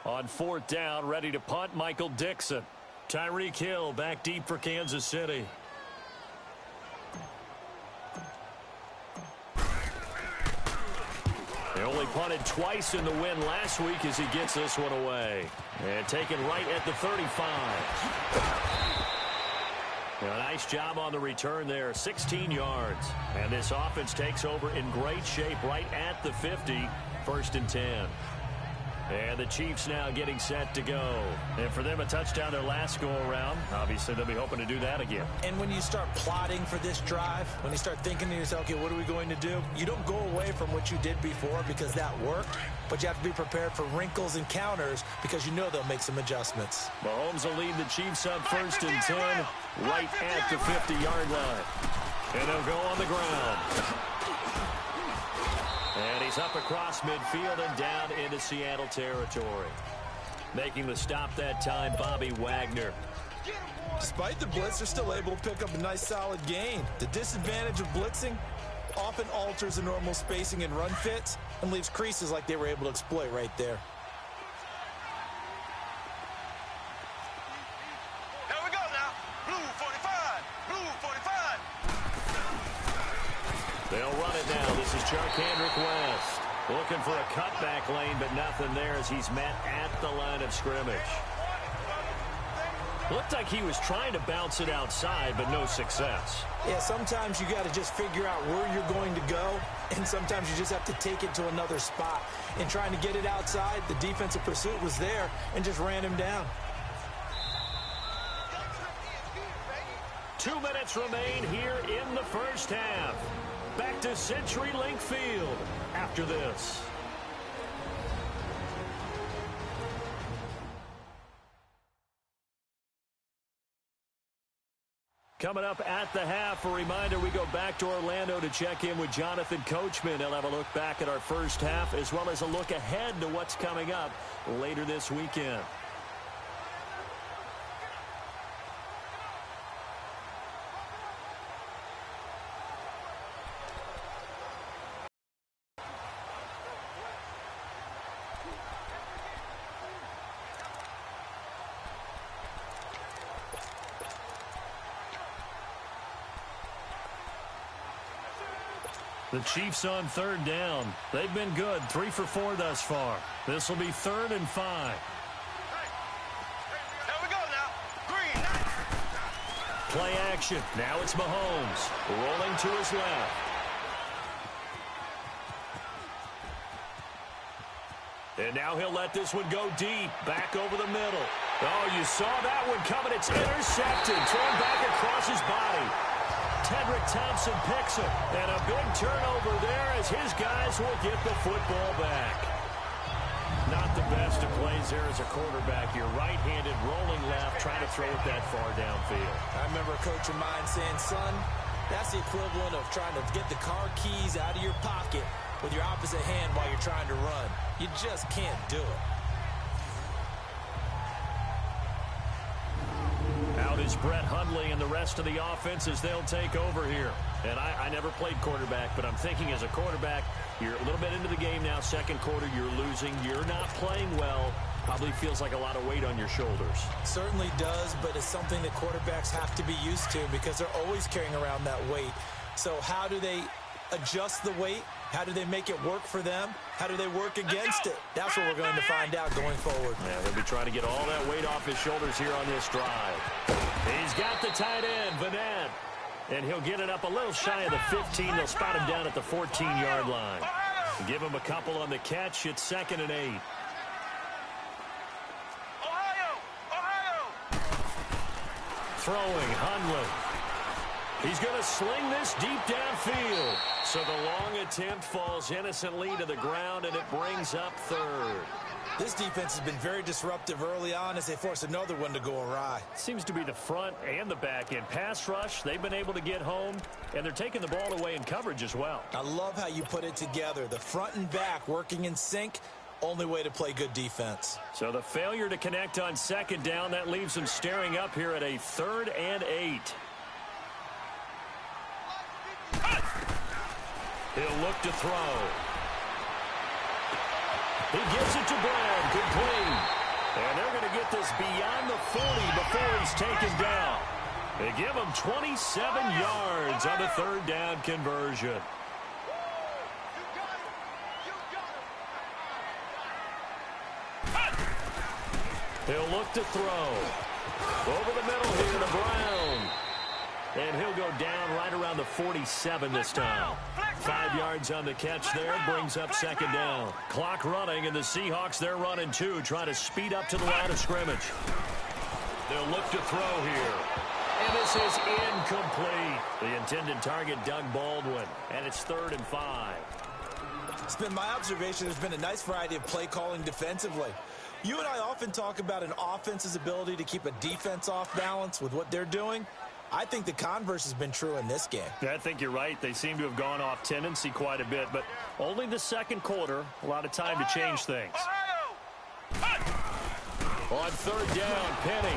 On 4th down, ready to punt, Michael Dixon. Tyreek Hill back deep for Kansas City. They only punted twice in the win last week as he gets this one away. And taken right at the 35. A nice job on the return there, 16 yards. And this offense takes over in great shape right at the 50, 1st and 10. And the Chiefs now getting set to go. And for them, a touchdown their last go-around. Obviously, they'll be hoping to do that again. And when you start plotting for this drive, when you start thinking to yourself, okay, what are we going to do? You don't go away from what you did before because that worked, but you have to be prepared for wrinkles and counters because you know they'll make some adjustments. Mahomes will lead the Chiefs up 1st and 10 right at the 50-yard line. And they'll go on the ground. And he's up across midfield and down into Seattle territory. Making the stop that time, Bobby Wagner. Despite the blitz, they're still able to pick up a nice solid gain. The disadvantage of blitzing often alters the normal spacing and run fits and leaves creases like they were able to exploit right there. Here we go now. Blue 45. Blue 45. They'll run it now. This is Charkandrick West. Looking for a cutback lane, but nothing there as he's met at the line of scrimmage. Looked like he was trying to bounce it outside, but no success. Yeah, sometimes you got to just figure out where you're going to go, and sometimes you just have to take it to another spot. In trying to get it outside, the defensive pursuit was there and just ran him down. 2 minutes remain here in the first half. Back to CenturyLink Field after this. Coming up at the half, a reminder, we go back to Orlando to check in with Jonathan Coachman. He'll have a look back at our first half as well as a look ahead to what's coming up later this weekend. The Chiefs on 3rd down. They've been good, 3 for 4 thus far. This will be 3rd and 5. Here we go now. Green. Play action. Now it's Mahomes rolling to his left. And now he'll let this one go deep, back over the middle. Oh, you saw that one coming. It's intercepted, thrown back across his body. Tedrick Thompson picks it, and a big turnover there as his guys will get the football back. Not the best of plays there as a quarterback. You're right-handed, rolling left, trying to throw it that far downfield. I remember a coach of mine saying, son, that's the equivalent of trying to get the car keys out of your pocket with your opposite hand while you're trying to run. You just can't do it. Out is Brett Hundley and the rest of the offense as they'll take over here. And I never played quarterback, but I'm thinking as a quarterback, you're a little bit into the game now. Second quarter, you're losing. You're not playing well. Probably feels like a lot of weight on your shoulders. Certainly does, but it's something that quarterbacks have to be used to because they're always carrying around that weight. So how do they adjust the weight? How do they make it work for them? How do they work against it? That's what we're going to find out going forward. Yeah, they'll be trying to get all that weight off his shoulders here on this drive. He's got the tight end, Vanette. And he'll get it up a little shy of the 15. They'll spot him down at the 14-yard line. Give him a couple on the catch. It's 2nd and 8. Throwing, Hundley. He's going to sling this deep downfield. So the long attempt falls innocently to the ground, and it brings up 3rd. This defense has been very disruptive early on as they force another one to go awry. Seems to be the front and the back end. Pass rush, they've been able to get home, and they're taking the ball away in coverage as well. I love how you put it together. The front and back working in sync, only way to play good defense. So the failure to connect on 2nd down, that leaves them staring up here at a 3rd and 8. He'll look to throw. He gives it to Brown, complete. And they're going to get this beyond the 40 before he's taken down. They give him 27 yards on the 3rd down conversion. He'll look to throw. Over the middle here to Brown. And he'll go down right around the 47 this time. 5 yards on the catch there, brings up 2nd down. Clock running, and the Seahawks, they're running too, trying to speed up to the line of scrimmage. They'll look to throw here. And this is incomplete. The intended target, Doug Baldwin, and it's 3rd and 5. It's been my observation there's been a nice variety of play calling defensively. You and I often talk about an offense's ability to keep a defense off balance with what they're doing. I think the converse has been true in this game. Yeah, I think you're right. They seem to have gone off tendency quite a bit, but only the 2nd quarter, a lot of time to change things. On 3rd down, Penny.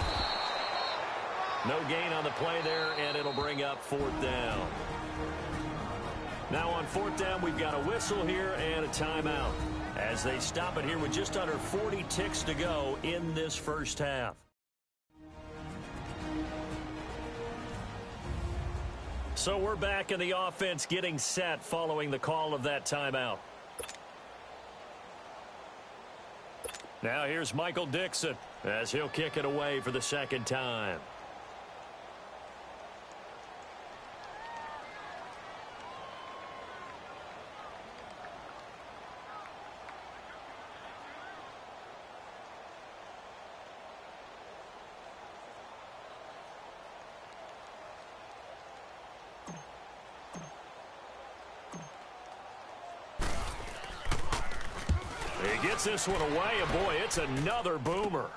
No gain on the play there, and it'll bring up 4th down. Now on 4th down, we've got a whistle here and a timeout as they stop it here with just under 40 ticks to go in this first half. So we're back in the offense getting set following the call of that timeout. Now here's Michael Dixon as he'll kick it away for the 2nd time. He gets this one away, and boy, it's another boomer.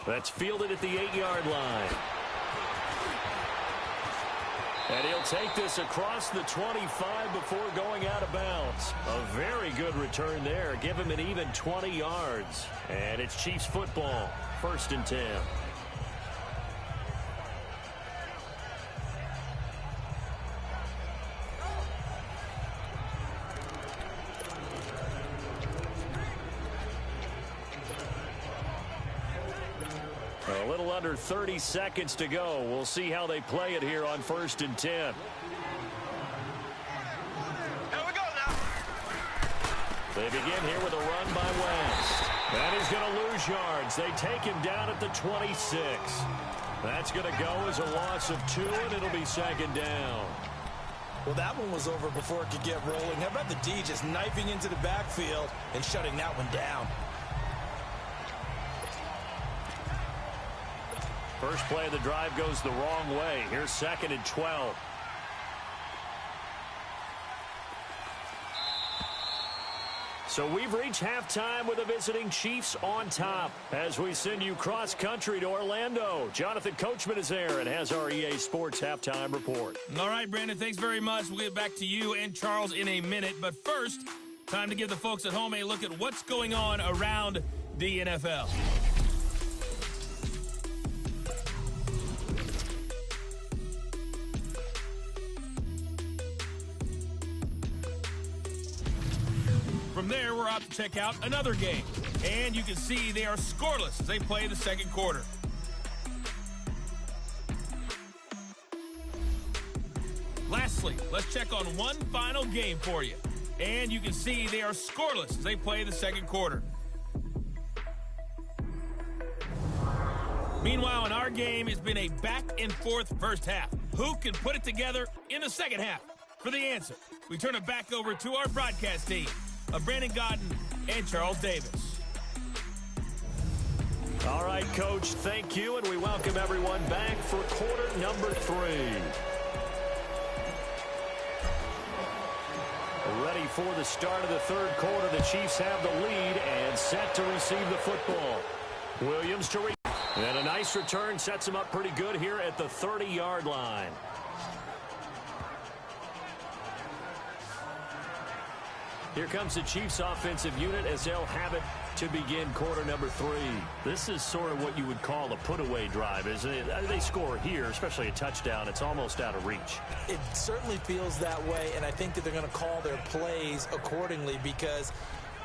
That's fielded at the 8-yard line. And he'll take this across the 25 before going out of bounds. A very good return there. Give him an even 20 yards. And it's Chiefs football, 1st and 10. A little under 30 seconds to go. We'll see how they play it here on 1st and 10. Here we go now. They begin here with a run by West. That is going to lose yards. They take him down at the 26. That's going to go as a loss of 2, and it'll be 2nd down. Well, that one was over before it could get rolling. How about the D just knifing into the backfield and shutting that one down? First play of the drive goes the wrong way. Here's 2nd and 12. So we've reached halftime with the visiting Chiefs on top as we send you cross-country to Orlando. Jonathan Coachman is there and has our EA Sports halftime report. All right, Brandon, thanks very much. We'll get back to you and Charles in a minute. But first, time to give the folks at home a look at what's going on around the NFL. From there, we're out to check out another game. And you can see they are scoreless as they play the second quarter. Lastly, let's check on one final game for you. And you can see they are scoreless as they play the second quarter. Meanwhile, in our game, it's been a back-and-forth first half. Who can put it together in the second half? For the answer, we turn it back over to our broadcast team of Brandon Gaudin and Charles Davis. All right, Coach, thank you, and we welcome everyone back for quarter number 3. Ready for the start of the third quarter. The Chiefs have the lead and set to receive the football. Williams to and a nice return sets him up pretty good here at the 30-yard line. Here comes the Chiefs offensive unit as they'll have it to begin quarter number 3. This is sort of what you would call a put-away drive, isn't it? They score here, especially a touchdown. It's almost out of reach. It certainly feels that way, and I think that they're going to call their plays accordingly because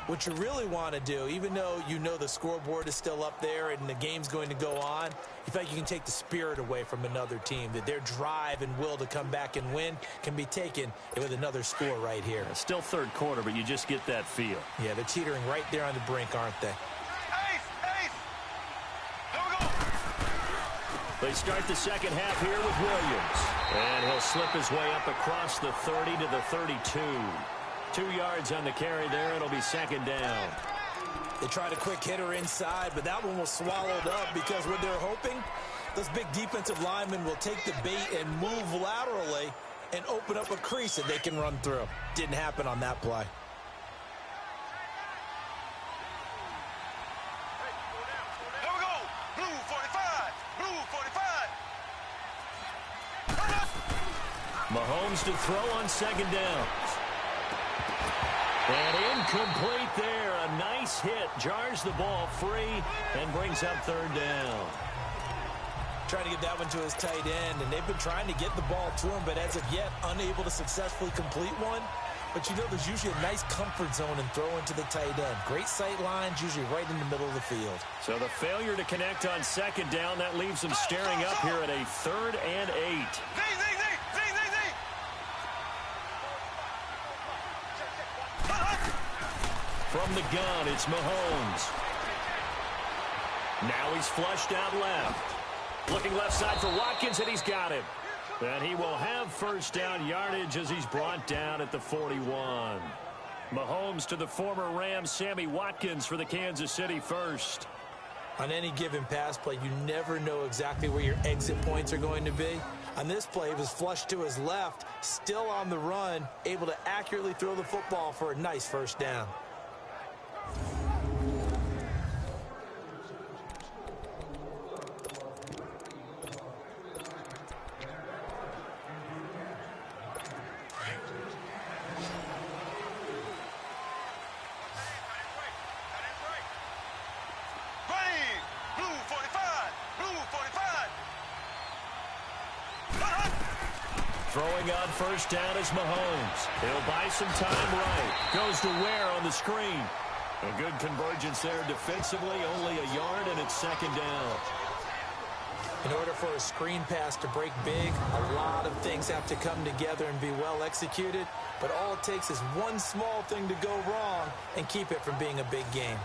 what you really want to do, even though you know the scoreboard is still up there and the game's going to go on, you feel like you can take the spirit away from another team, that their drive and will to come back and win can be taken with another score right here. It's still third quarter, but you just get that feel. Yeah, they're teetering right there on the brink, aren't they? Ace! Here we go! They start the second half here with Williams. And he'll slip his way up across the 30 to the 32. 2 yards on the carry there. It'll be second down. They tried a quick hitter inside, but that one was swallowed up because what they're hoping, those big defensive linemen will take the bait and move laterally and open up a crease that they can run through. Didn't happen on that play. Here we go! Blue 45! Blue 45! Mahomes to throw on second down. And incomplete there. A nice hit. Jars the ball free and brings up third down. Trying to get that one to his tight end, and they've been trying to get the ball to him, but as of yet, unable to successfully complete one. But you know there's usually a nice comfort zone in throwing to the tight end. Great sight lines, usually right in the middle of the field. So the failure to connect on second down, that leaves them staring up here at a 3rd and 8. From the gun, it's Mahomes. Now he's flushed out left. Looking left side for Watkins, and he's got him. And he will have first down yardage as he's brought down at the 41. Mahomes to the former Rams, Sammy Watkins for the Kansas City first. On any given pass play, you never know exactly where your exit points are going to be. On this play, he was flushed to his left, still on the run, able to accurately throw the football for a nice first down. Throwing on first down is Mahomes. He'll buy some time right. Goes to Ware on the screen. A good convergence there defensively. Only a yard, and it's second down. In order for a screen pass to break big, a lot of things have to come together and be well executed. But all it takes is one small thing to go wrong and keep it from being a big game.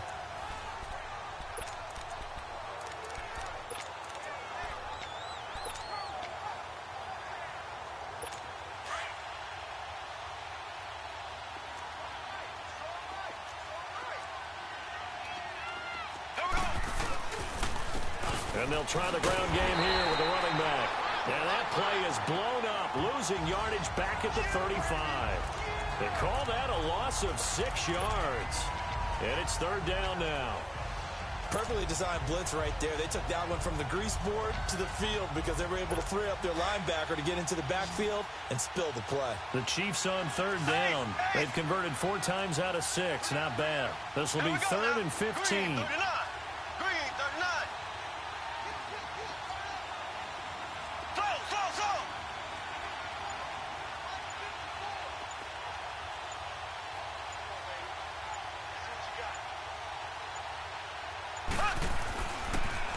And they'll try the ground game here with the running back. And that play is blown up, losing yardage back at the 35. They call that a loss of 6 yards. And it's third down now. Perfectly designed blitz right there. They took that one from the grease board to the field because they were able to free up their linebacker to get into the backfield and spill the play. The Chiefs on third down. They've converted 4 times out of 6. Not bad. This will be 3rd and 15. Green 39. Green 39. Slow.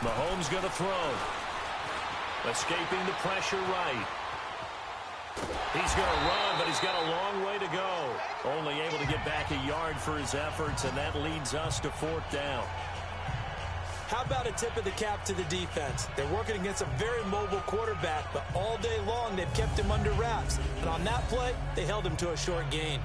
Mahomes going to throw. Escaping the pressure right. He's going to run, but he's got a long way to go. Only able to get back a yard for his efforts, and that leads us to 4th down. How about a tip of the cap to the defense? They're working against a very mobile quarterback, but all day long they've kept him under wraps. And on that play, they held him to a short gain.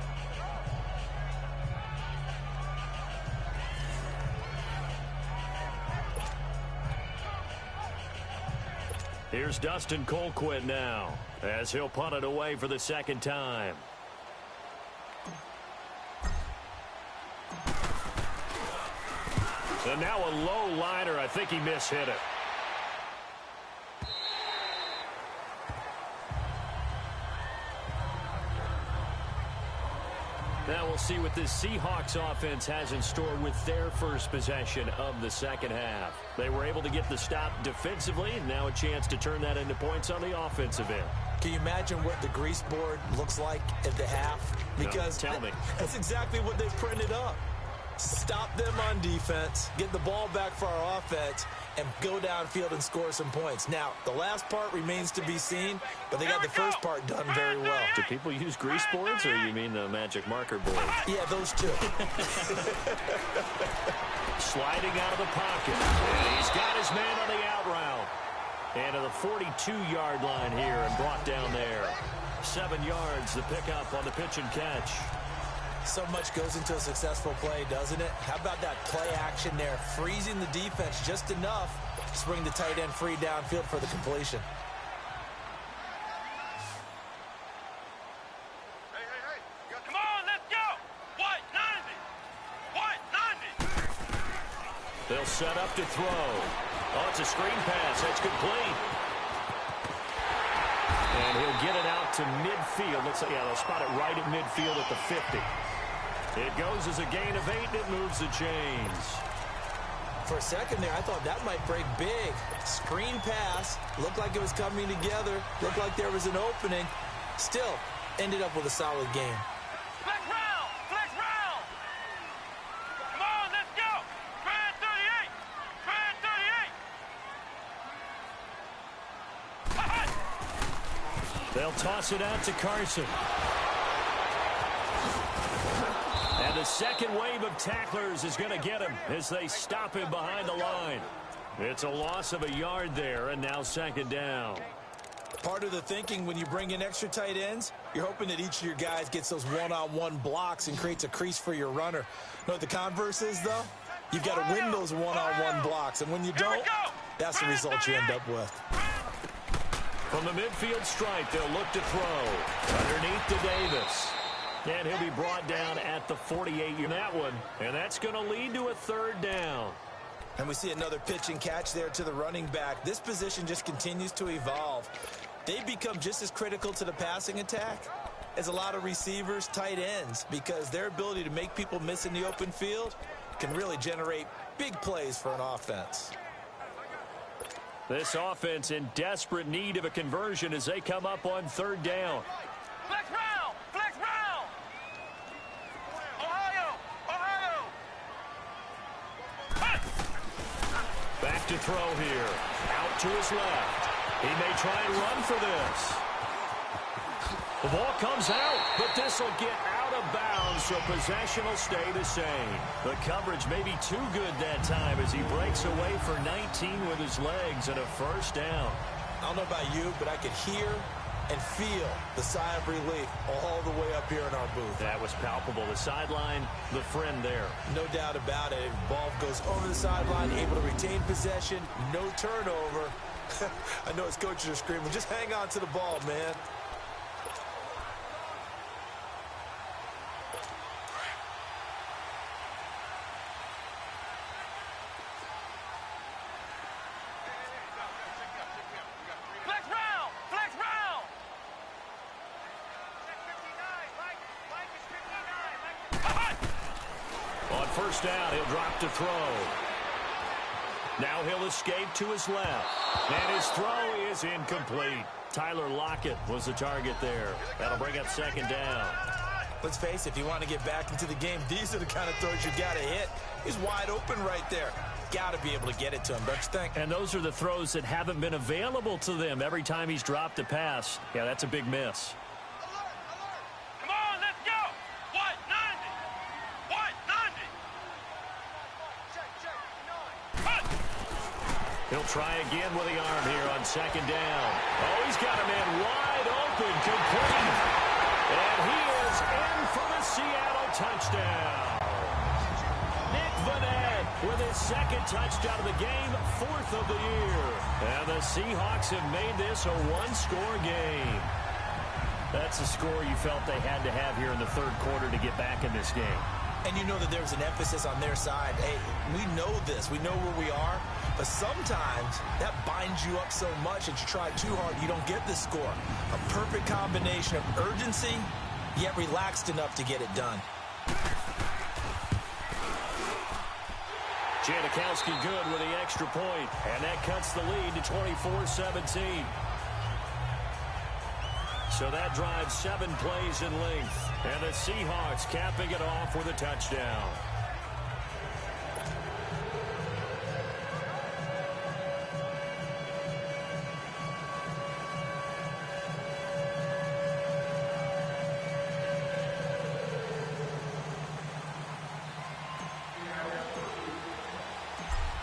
Here's Dustin Colquitt now, as he'll punt it away for the 2nd time. And now a low liner. I think he mishit it. Now we'll see what this Seahawks offense has in store with their first possession of the 2nd half. They were able to get the stop defensively, and now a chance to turn that into points on the offensive end. Can you imagine what the grease board looks like at the half? Because no, tell me. That's exactly what they printed up. Stop them on defense, get the ball back for our offense, and go downfield and score some points. Now, the last part remains to be seen, but they got the first part done very well. Do people use grease boards, or you mean the magic marker board? Yeah, those two. Sliding out of the pocket. And he's got his man on the out route. And to the 42-yard line here and brought down there. 7 yards, the pickup on the pitch and catch. So much goes into a successful play, doesn't it? How about that play action there? Freezing the defense just enough to bring the tight end free downfield for the completion. Hey. Come on, let's go. White 90. White 90. They'll set up to throw. Oh, it's a screen pass. That's complete. And he'll get it out to midfield. Looks like, yeah, they'll spot it right at midfield at the 50. It goes as a gain of 8, and it moves the chains. For a second there, I thought that might break big. Screen pass. Looked like it was coming together. Looked like there was an opening. Still, ended up with a solid game. Flex round. Come on, let's go. Grand 38. They'll toss it out to Carson. And the second wave of tacklers is going to get him as they stop him behind the line. It's a loss of a yard there, and now 2nd down. Part of the thinking when you bring in extra tight ends, you're hoping that each of your guys gets those one-on-one blocks and creates a crease for your runner. You know what the converse is, though? You've got to win those one-on-one blocks, and when you don't, that's the result you end up with. From the midfield stripe, they'll look to throw. Underneath to Davis. And he'll be brought down at the 48 in that one. And that's going to lead to a 3rd down. And we see another pitch and catch there to the running back. This position just continues to evolve. They become just as critical to the passing attack as a lot of receivers, tight ends, because their ability to make people miss in the open field can really generate big plays for an offense. This offense in desperate need of a conversion as they come up on 3rd down. Flex round. Ohio. Back to throw here. Out to his left. He may try and run for this. The ball comes out, but this will get out of bounds, so possession will stay the same. The coverage may be too good that time as he breaks away for 19 with his legs and a 1st down. I don't know about you, but I could hear and feel the sigh of relief all the way up here in our booth. That was palpable. The sideline, the friend there. No doubt about it. Ball goes over the sideline, able to retain possession, no turnover. I know his coaches are screaming, just hang on to the ball, man. First down, he'll drop to throw. Now he'll escape to his left. And his throw is incomplete. Tyler Lockett was the target there. That'll bring up second down. Let's face it, if you want to get back into the game, these are the kind of throws you got to hit. He's wide open right there. Got to be able to get it to him, don't you think? And those are the throws that haven't been available to them every time he's dropped a pass. Yeah, that's a big miss. He'll try again with the arm here on second down. Oh, he's got a man wide open, complete. And he is in for the Seattle touchdown. Nick Vannett with his second touchdown of the game, 4th of the year. And the Seahawks have made this a one-score game. That's the score you felt they had to have here in the third quarter to get back in this game. And you know that there's an emphasis on their side. Hey, we know this. We know where we are. But sometimes that binds you up so much that you try too hard, you don't get the score. A perfect combination of urgency, yet relaxed enough to get it done. Janikowski good with the extra point. And that cuts the lead to 24-17. So that drives 7 plays in length. And the Seahawks capping it off with a touchdown.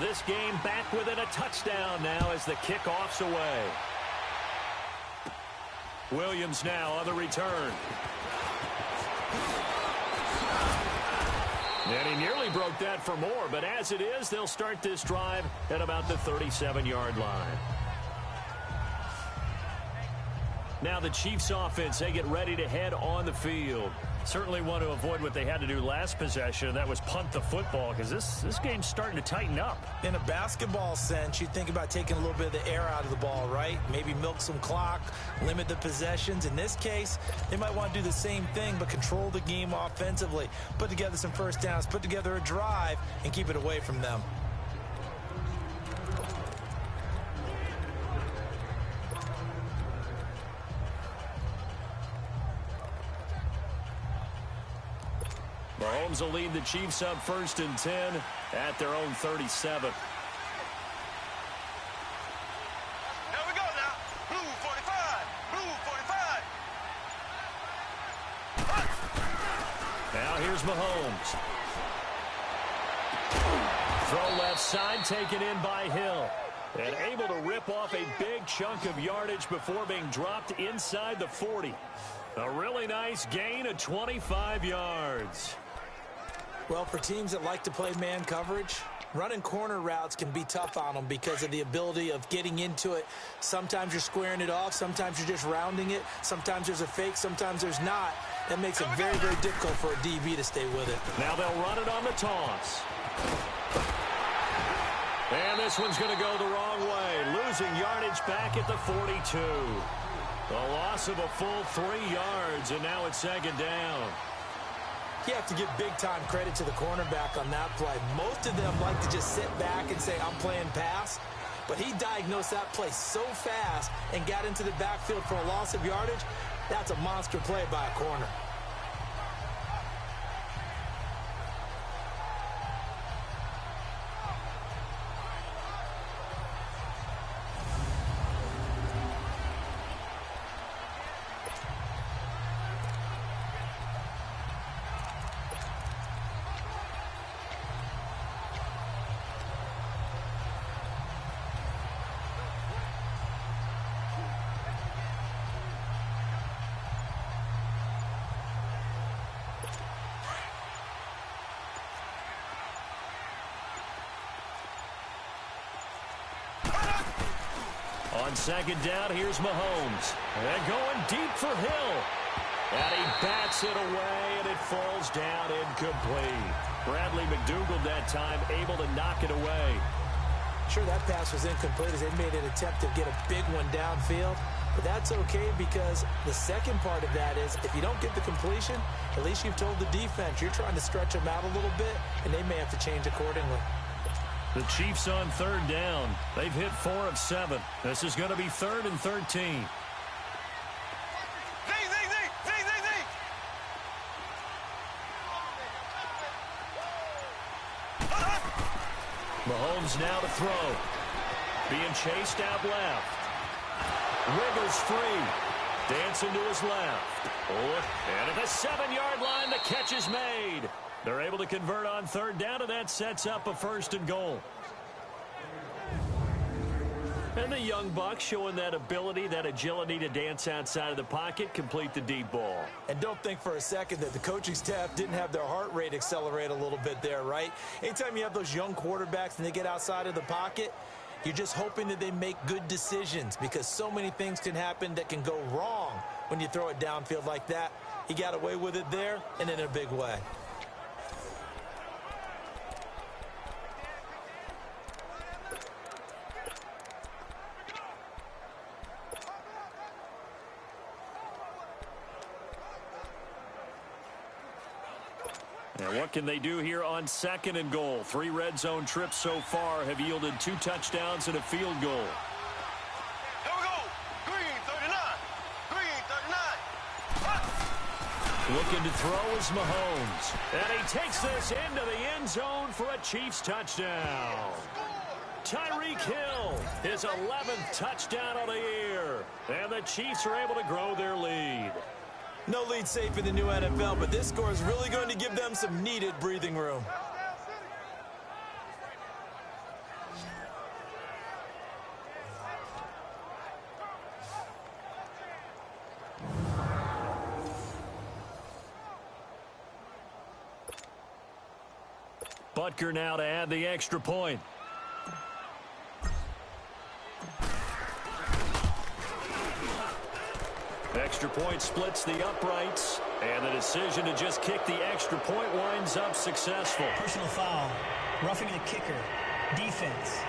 This game back within a touchdown now as the kickoff's away. Williams now on the return. And he nearly broke that for more, but as it is, they'll start this drive at about the 37-yard line. Now the Chiefs offense, they get ready to head on the field. Certainly want to avoid what they had to do last possession, and that was punt the football, because this game's starting to tighten up. In a basketball sense, you think about taking a little bit of the air out of the ball, right? Maybe milk some clock, limit the possessions. In this case, they might want to do the same thing, but control the game offensively. Put together some first downs, put together a drive, and keep it away from them. Mahomes will lead the Chiefs up 1st and 10 at their own 37. Here we go now. Blue 45. Blue 45. Now here's Mahomes. Throw left side, taken in by Hill. And able to rip off a big chunk of yardage before being dropped inside the 40. A really nice gain of 25 yards. Well, for teams that like to play man coverage, running corner routes can be tough on them because of the ability of getting into it. Sometimes you're squaring it off. Sometimes you're just rounding it. Sometimes there's a fake. Sometimes there's not. That makes it very, very difficult for a DB to stay with it. Now they'll run it on the toss. And this one's going to go the wrong way. Losing yardage back at the 42. A loss of a full 3 yards, and now it's second down. You have to give big-time credit to the cornerback on that play. Most of them like to just sit back and say, I'm playing pass. But he diagnosed that play so fast and got into the backfield for a loss of yardage. That's a monster play by a corner. On second down, here's Mahomes. And going deep for Hill. And he bats it away, and it falls down incomplete. Bradley McDougald that time able to knock it away. Sure, that pass was incomplete as they made an attempt to get a big one downfield. But that's okay because the second part of that is if you don't get the completion, at least you've told the defense you're trying to stretch them out a little bit, and they may have to change accordingly. The Chiefs on third down. They've hit 4 of 7. This is going to be 3rd and 13. Mahomes now to throw. Being chased out left. Wiggles free. Dancing to his left. And at the 7-yard line, the catch is made. They're able to convert on third down, and that sets up a 1st and goal. And the young Bucks showing that ability, that agility to dance outside of the pocket, complete the deep ball. And don't think for a second that the coaching staff didn't have their heart rate accelerate a little bit there, right? Anytime you have those young quarterbacks and they get outside of the pocket, you're just hoping that they make good decisions because so many things can happen that can go wrong when you throw it downfield like that. He got away with it there and in a big way. And what can they do here on 2nd and goal? 3 red zone trips so far have yielded 2 touchdowns and a field goal. Here we go. Green 39. Green 39. Looking to throw is Mahomes. And he takes this into the end zone for a Chiefs touchdown. Tyreek Hill, his 11th touchdown of the year. And the Chiefs are able to grow their lead. No lead safe in the new NFL, but this score is really going to give them some needed breathing room. Butker now to add the extra point. Extra point splits the uprights, and the decision to just kick the extra point winds up successful. Personal foul. Roughing the kicker. Defense.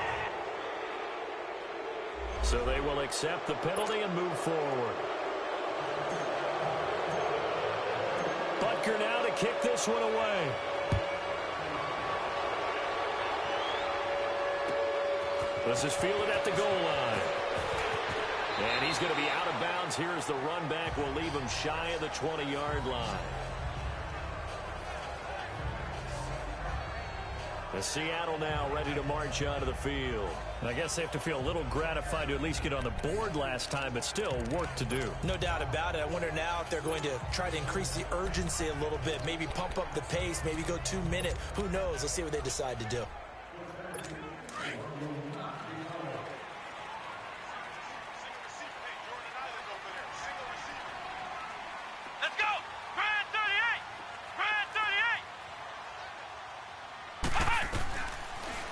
So they will accept the penalty and move forward. Butker now to kick this one away. This is fielded at the goal line. And he's going to be out of bounds here as the run back will leave him shy of the 20-yard line. The Seattle now ready to march onto the field. And I guess they have to feel a little gratified to at least get on the board last time, but still work to do. No doubt about it. I wonder now if they're going to try to increase the urgency a little bit, maybe pump up the pace, maybe go 2 minute. Who knows? Let's see what they decide to do.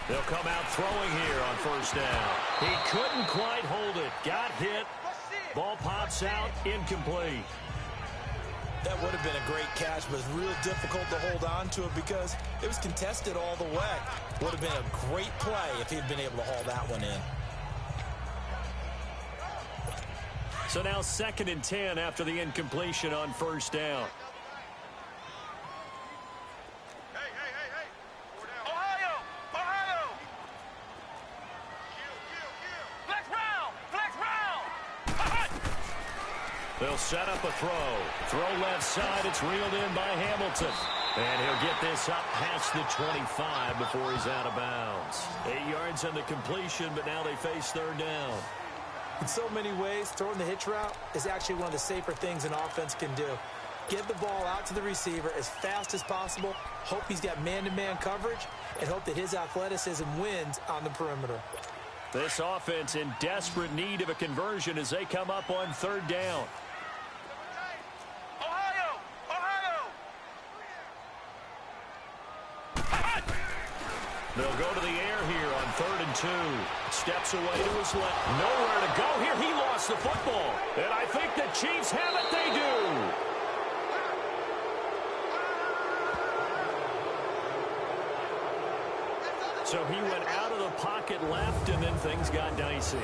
They'll come out throwing here on 1st down. He couldn't quite hold it. Got hit. Ball pops out. Incomplete. That would have been a great catch, but it's real difficult to hold on to it because it was contested all the way. Would have been a great play if he'd been able to haul that one in. So now 2nd and 10 after the incompletion on 1st down. They'll set up a throw. Throw left side. It's reeled in by Hamilton. And he'll get this up past the 25 before he's out of bounds. 8 yards on the completion, but now they face 3rd down. In so many ways, throwing the hitch route is actually one of the safer things an offense can do. Get the ball out to the receiver as fast as possible, hope he's got man-to-man coverage, and hope that his athleticism wins on the perimeter. This offense in desperate need of a conversion as they come up on 3rd down. They'll go to the air here on 3rd and 2. Steps away to his left. Nowhere to go here. He lost the football. And I think the Chiefs have it. They do. So he went out of the pocket left, and then things got dicey.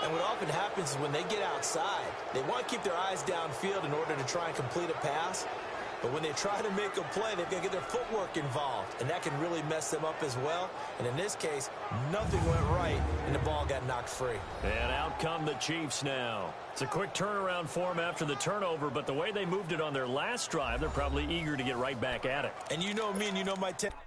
And what often happens is when they get outside, they want to keep their eyes downfield in order to try and complete a pass. But when they try to make a play, they've got to get their footwork involved, and that can really mess them up as well. And in this case, nothing went right, and the ball got knocked free. And out come the Chiefs now. It's a quick turnaround for them after the turnover, but the way they moved it on their last drive, they're probably eager to get right back at it. And you know me, and you know my tendencies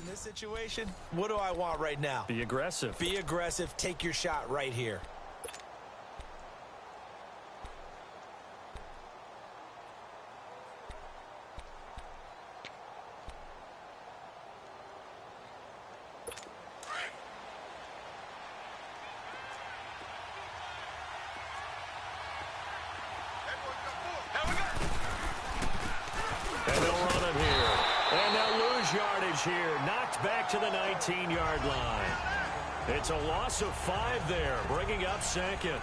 in this situation. What do I want right now? Be aggressive. Be aggressive. Take your shot right here. Here, knocked back to the 19-yard line. It's a loss of 5 there, bringing up 2nd.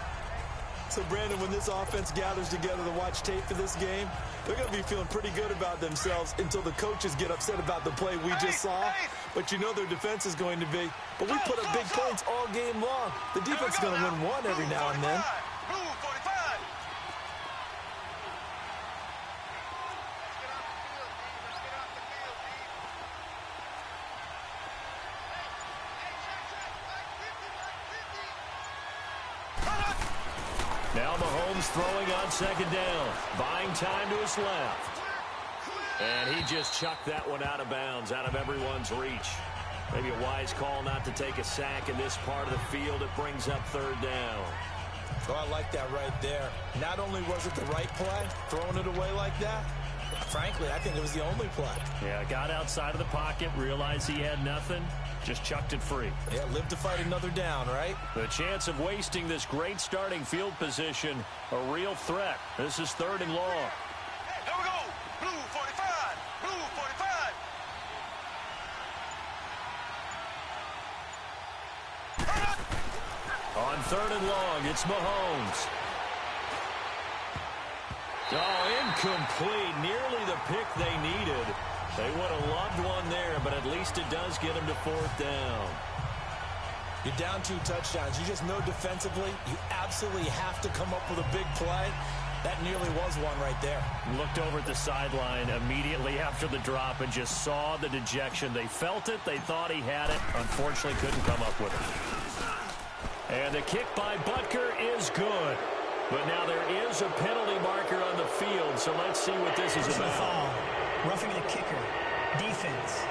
So, Brandon, when this offense gathers together to watch tape for this game, they're going to be feeling pretty good about themselves until the coaches get upset about the play we just saw. But you know their defense is going to be. But we put up big points all game long. The defense is going to win one every now and then. Now Mahomes throwing on 2nd down. Buying time to his left. And he just chucked that one out of bounds, out of everyone's reach. Maybe a wise call not to take a sack in this part of the field. It brings up 3rd down. Oh, I like that right there. Not only was it the right play, throwing it away like that, frankly, I think it was the only play. Yeah, got outside of the pocket, realized he had nothing, just chucked it free. Yeah, live to fight another down, right? The chance of wasting this great starting field position, a real threat. This is 3rd and long. Here we go. Blue 45. Blue 45. On 3rd and long, it's Mahomes. Oh, incomplete. Nearly the pick they needed. They would have loved one there, but at least it does get them to 4th down. You're down 2 touchdowns. You just know defensively you absolutely have to come up with a big play. That nearly was one right there. Looked over at the sideline immediately after the drop and just saw the dejection. They felt it. They thought he had it. Unfortunately, couldn't come up with it. And the kick by Butker is good. But now there is a penalty marker on the field, so let's see what this is about. Foul. Roughing the kicker. Defense.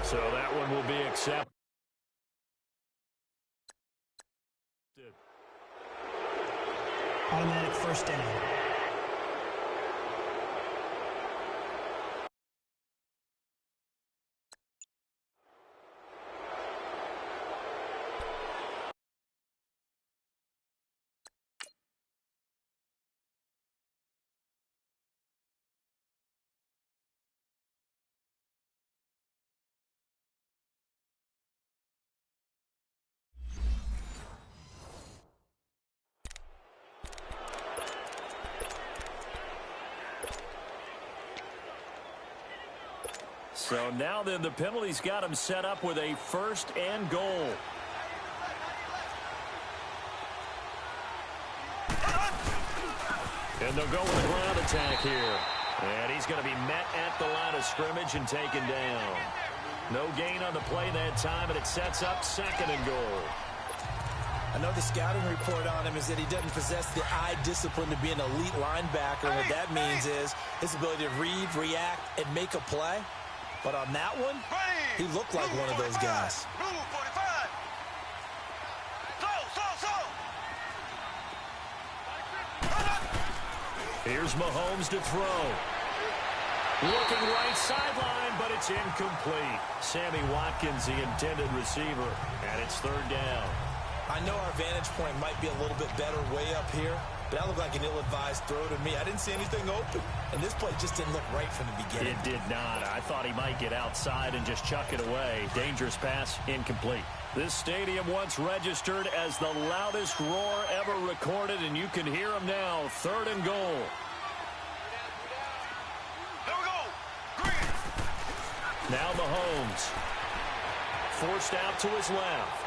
So that one will be accepted. Automatic 1st down. So now then the penalty's got him set up with a 1st and goal. And they'll go with a ground attack here. And he's going to be met at the line of scrimmage and taken down. No gain on the play that time, and it sets up 2nd and goal. I know the scouting report on him is that he doesn't possess the eye discipline to be an elite linebacker. And what that means is his ability to read, react, and make a play. But on that one, he looked like one of those guys. Blue 45. Slow. Here's Mahomes to throw. Looking right sideline, but it's incomplete. Sammy Watkins, the intended receiver, and it's 3rd down. I know our vantage point might be a little bit better way up here, but that looked like an ill-advised throw to me. I didn't see anything open, and this play just didn't look right from the beginning. It did not. I thought he might get outside and just chuck it away. Dangerous pass, incomplete. This stadium once registered as the loudest roar ever recorded, and you can hear him now. 3rd and goal. There we go. Green. Now Mahomes. Forced out to his left.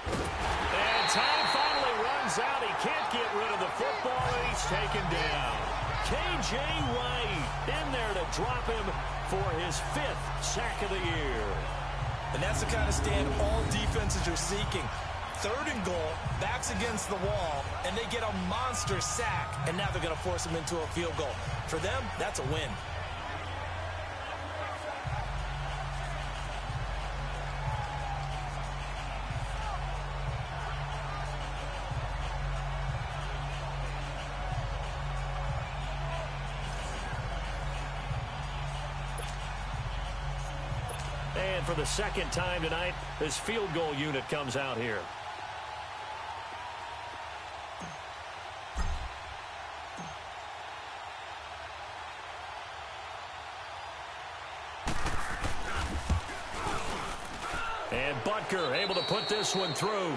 And time finally runs out. He can't get rid of the football, and he's taken down. K.J. Wright in there to drop him for his 5th sack of the year. And that's the kind of stand all defenses are seeking. 3rd and goal, backs against the wall, and they get a monster sack. And now they're going to force him into a field goal. For them, that's a win. And for the 2nd time tonight, this field goal unit comes out here. And Butker able to put this one through.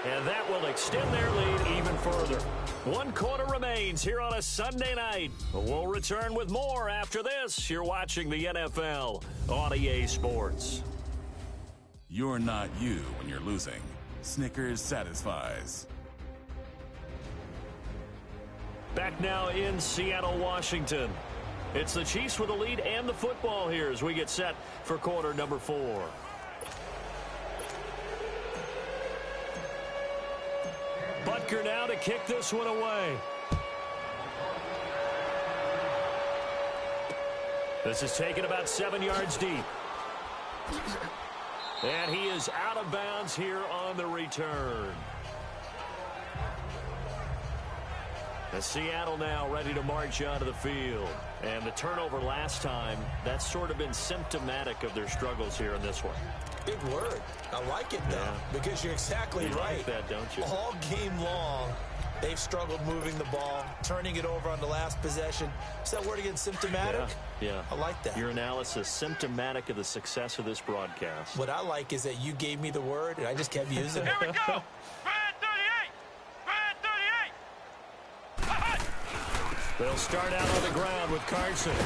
And that will extend their lead even further. 1 quarter remains here on a Sunday night. We'll return with more after this. You're watching the NFL on EA Sports. You're not you when you're losing. Snickers satisfies. Back now in Seattle, Washington. It's the Chiefs with the lead and the football here as we get set for quarter number 4. Butker now to kick this one away. This is taken about 7 yards deep. And he is out of bounds here on the return. And Seattle now ready to march onto the field. And the turnover last time, that's sort of been symptomatic of their struggles here in this one. Big word. I like it, though, because you're exactly you right. Like that, don't you? All game long, they've struggled moving the ball, turning it over on the last possession. Is that word again, symptomatic? Yeah. I like that. Your analysis, symptomatic of the success of this broadcast. What I like is that you gave me the word, and I just kept using it. Here we go. Red 38. Red 38. They'll start out on the ground with Carson.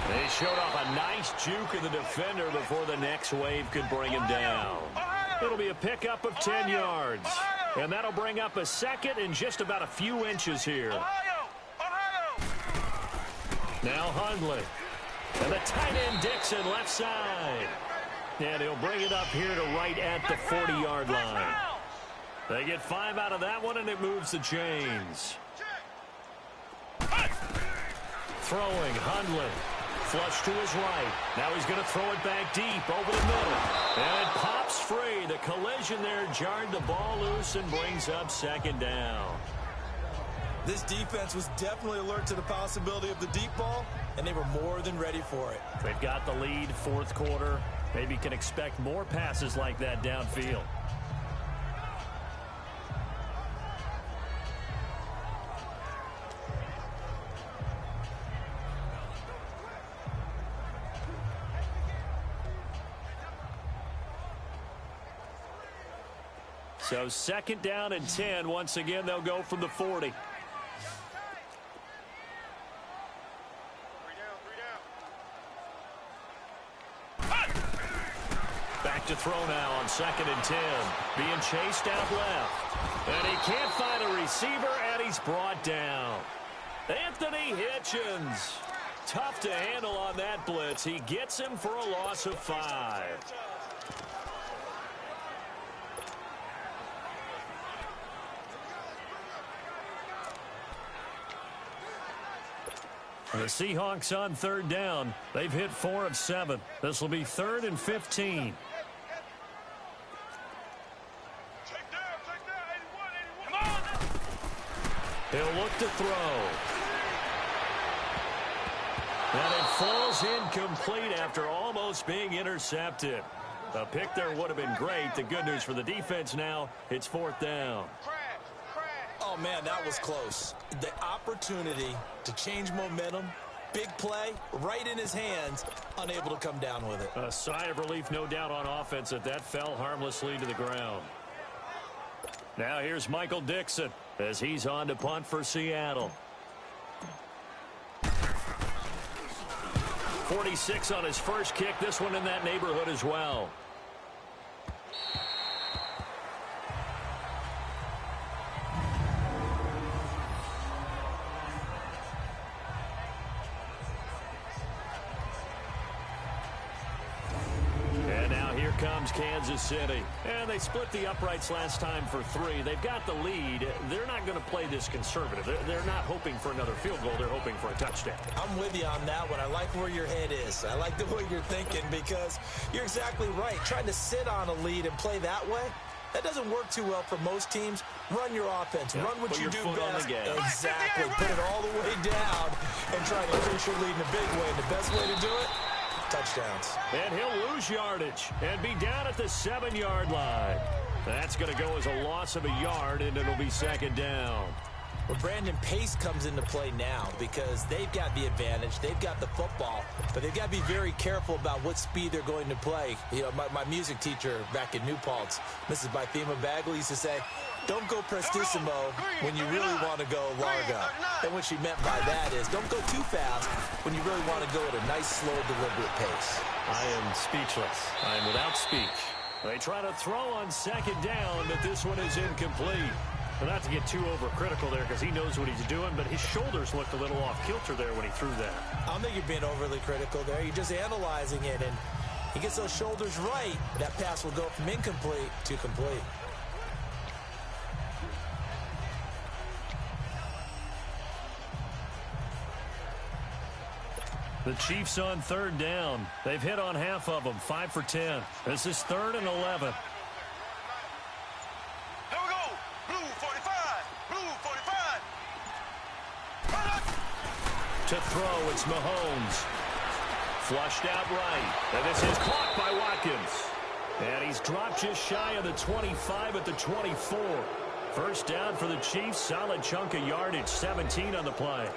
They showed off a nice juke of the defender before the next wave could bring him down. It'll be a pickup of 10 yards. And that'll bring up a 2nd and just about a few inches here. Now Hundley. And the tight end Dixon left side. And he'll bring it up here to right at the 40-yard line. They get 5 out of that one, and it moves the chains. Throwing Hundley. Flush to his right. Now he's going to throw it back deep over the middle. And it pops free. The collision there jarred the ball loose and brings up 2nd down. This defense was definitely alert to the possibility of the deep ball, and they were more than ready for it. They've got the lead, 4th quarter. Maybe can expect more passes like that downfield. So 2nd down and 10. Once again, they'll go from the 40. Back back to throw now on 2nd and 10. Being chased out left. And he can't find a receiver, and he's brought down. Anthony Hitchens. Tough to handle on that blitz. He gets him for a loss of 5. The Seahawks on 3rd down. They've hit 4 of 7. This will be 3rd and 15. He'll look to throw. And it falls incomplete after almost being intercepted. A pick there would have been great. The good news for the defense now, it's 4th down. Oh, man, that was close. The opportunity to change momentum, big play, right in his hands, unable to come down with it. A sigh of relief, no doubt, on offense that fell harmlessly to the ground. Now here's Michael Dixon as he's on to punt for Seattle. 46 on his first kick. This one in that neighborhood as well. Comes Kansas City. And they split the uprights last time for 3. They've got the lead. They're not going to play this conservative. They're not hoping for another field goal. They're hoping for a touchdown. I'm with you on that one. I like where your head is. I like the way you're thinking because you're exactly right. Trying to sit on a lead and play that way, that doesn't work too well for most teams. Run your offense. Yeah, run what you do best. Exactly. Put it all the way down and try to increase your lead in a big way. And the best way to do it, touchdowns. And he'll lose yardage and be down at the 7-yard line. That's going to go as a loss of a yard, and it'll be 2nd down. Well, Brandon, pace comes into play now because they've got the advantage. They've got the football, but they've got to be very careful about what speed they're going to play. You know, my music teacher back in New Paltz, Mrs. Bythema Bagley, used to say, don't go prestissimo when you really want to go larga. And what she meant by that is don't go too fast when you really want to go at a nice, slow, deliberate pace. I am speechless. I am without speech. They try to throw on 2nd down, but this one is incomplete. Well, not to get too overcritical there because he knows what he's doing, but his shoulders looked a little off kilter there when he threw that. I don't think you're being overly critical there. You're just analyzing it, and he gets those shoulders right. That pass will go from incomplete to complete. The Chiefs on 3rd down. They've hit on half of them, 5 for 10. This is 3rd and 11. Here we go. Blue 45. Blue 45. To throw, it's Mahomes. Flushed out right. And this is caught by Watkins. And he's dropped just shy of the 25 at the 24. First down for the Chiefs. Solid chunk of yardage, 17 on the play.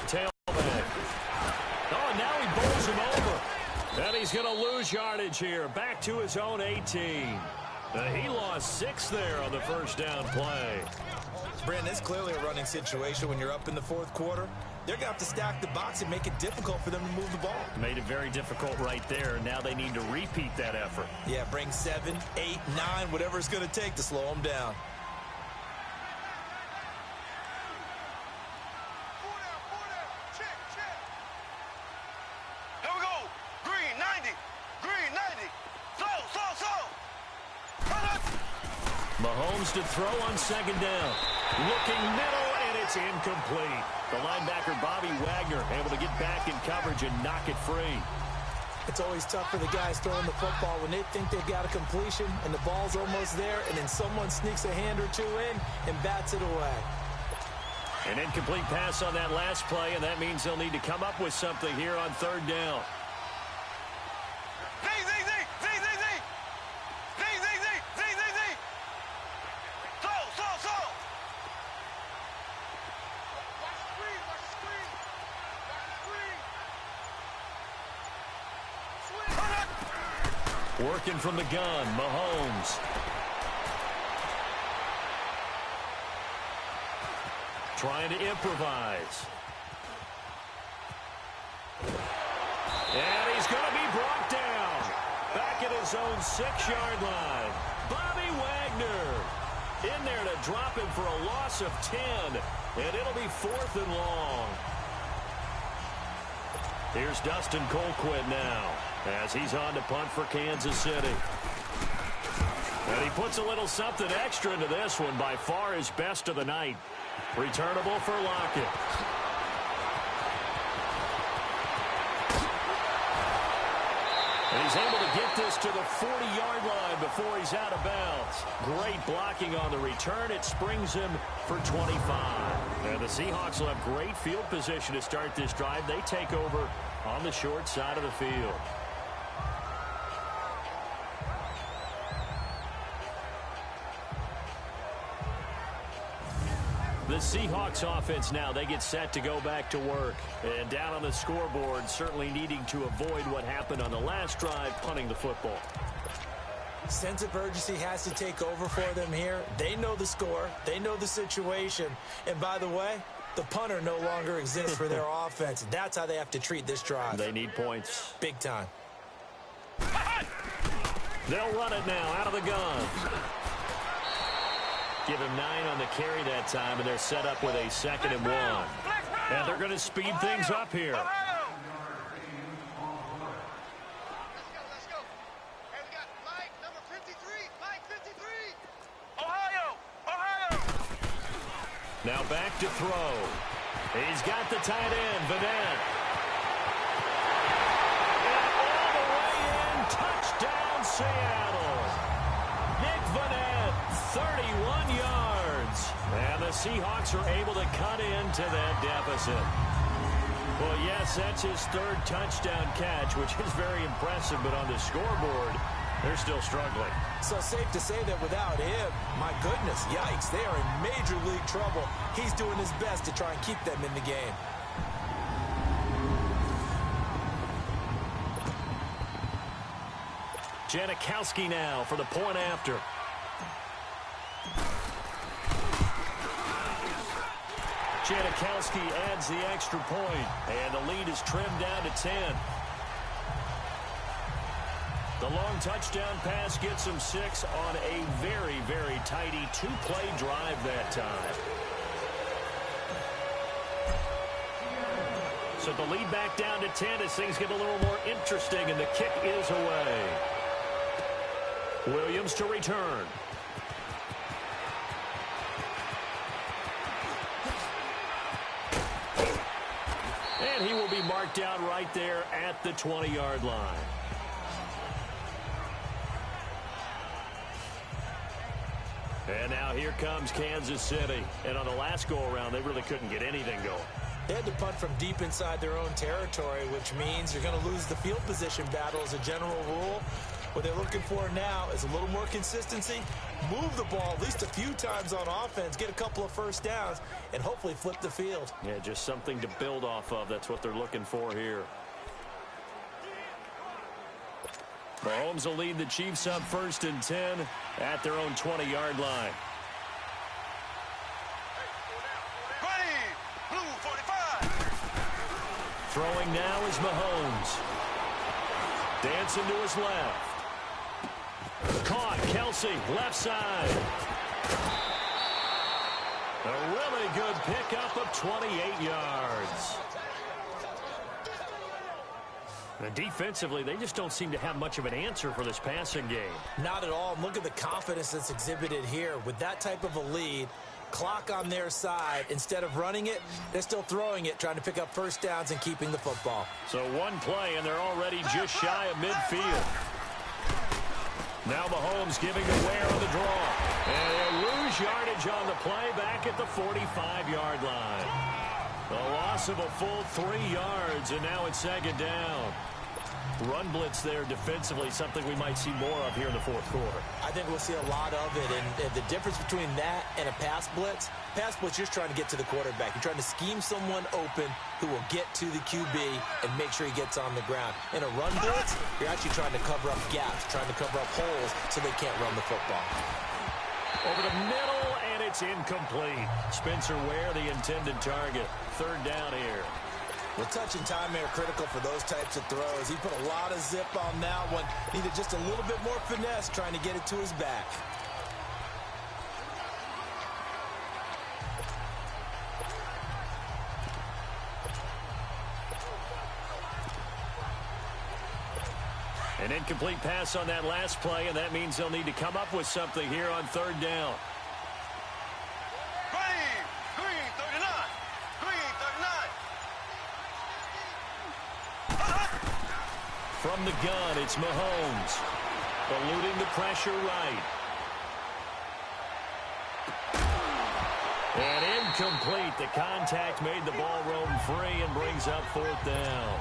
Tailback. Oh, and now he bowls him over. And he's going to lose yardage here. Back to his own 18. He lost 6 there on the first down play. Brandon, it's clearly a running situation when you're up in the 4th quarter. They're going to have to stack the box and make it difficult for them to move the ball. Made it very difficult right there. Now they need to repeat that effort. Yeah, bring 7, 8, 9, whatever it's going to take to slow them down. Here we go. Green 90. Green 90. Slow. Mahomes to throw on 2nd down. Looking middle, and it's incomplete. The linebacker, Bobby Wagner, able to get back in coverage and knock it free. It's always tough for the guys throwing the football when they think they've got a completion and the ball's almost there, and then someone sneaks a hand or two in and bats it away. An incomplete pass on that last play, and that means they'll need to come up with something here on 3rd down. Working from the gun, Mahomes. Trying to improvise. And he's going to be brought down. Back at his own 6-yard line. Bobby Wagner in there to drop him for a loss of 10. And it'll be 4th and long. Here's Dustin Colquitt now as he's on to punt for Kansas City. And he puts a little something extra into this one, by far his best of the night. Returnable for Lockett. And he's able to get this to the 40-yard line before he's out of bounds. Great blocking on the return. It springs him for 25. And the Seahawks will have great field position to start this drive. They take over on the short side of the field. The Seahawks offense now, they get set to go back to work. And down on the scoreboard, certainly needing to avoid what happened on the last drive, punting the football. Sense of urgency has to take over for them here. They know the score. They know the situation. And by the way, the punter no longer exists for their offense. That's how they have to treat this drive. They need points. Big time. They'll run it now out of the gun. Give him 9 on the carry that time, and they're set up with a 2nd and 1. And they're going to speed things up here. Let's go. Hey, we got Mike, number 53. Mike, 53. Ohio. Now back to throw. He's got the tight end, Vanette. And all the way in, touchdown Seattle. Nick Vanette, 31 yards. And the Seahawks are able to cut into that deficit. Well, yes, that's his 3rd touchdown catch, which is very impressive, but on the scoreboard, they're still struggling. So safe to say that without him, my goodness, yikes, they are in major league trouble. He's doing his best to try and keep them in the game. Janikowski now for the point after. Janikowski adds the extra point, and the lead is trimmed down to 10. The long touchdown pass gets him 6 on a very, very tidy 2-play drive that time. So the lead back down to 10 as things get a little more interesting, and the kick is away. Williams to return. And he will be marked down right there at the 20-yard line. And now here comes Kansas City. And on the last go-around, they really couldn't get anything going. They had to punt from deep inside their own territory, which means you're going to lose the field position battle as a general rule. What they're looking for now is a little more consistency, move the ball at least a few times on offense, get a couple of first downs, and hopefully flip the field. Yeah, just something to build off of. That's what they're looking for here. Mahomes will lead the Chiefs up 1st and 10 at their own 20-yard line. Ready. Blue 45. Throwing now is Mahomes. Dancing to his left. Caught, Kelsey, left side. A really good pickup of 28 yards. And defensively, they just don't seem to have much of an answer for this passing game. Not at all. Look at the confidence that's exhibited here. With that type of a lead, clock on their side, instead of running it, they're still throwing it, trying to pick up first downs and keeping the football. So one play, and they're already just shy of midfield. Now Mahomes giving the wear on the draw. And they lose yardage on the play back at the 45-yard line. A loss of a full 3 yards, and now it's 2nd down. run blitz there defensively, something we might see more of here in the fourth quarter. I think we'll see a lot of it, and the difference between that and a pass blitz, you're just trying to get to the quarterback. You're trying to scheme someone open who will get to the QB and make sure he gets on the ground. In a run blitz, you're actually trying to cover up gaps, trying to cover up holes so they can't run the football. Over the middle, and it's incomplete. Spencer Ware, the intended target. Third down here. Well, touch and time are critical for those types of throws. He put a lot of zip on that one. Needed just a little bit more finesse trying to get it to his back. An incomplete pass on that last play, and that means they'll need to come up with something here on third down. Green 39. Green 39. From the gun, it's Mahomes. Eluding the pressure right. And incomplete. The contact made the ball roam free and brings up fourth down.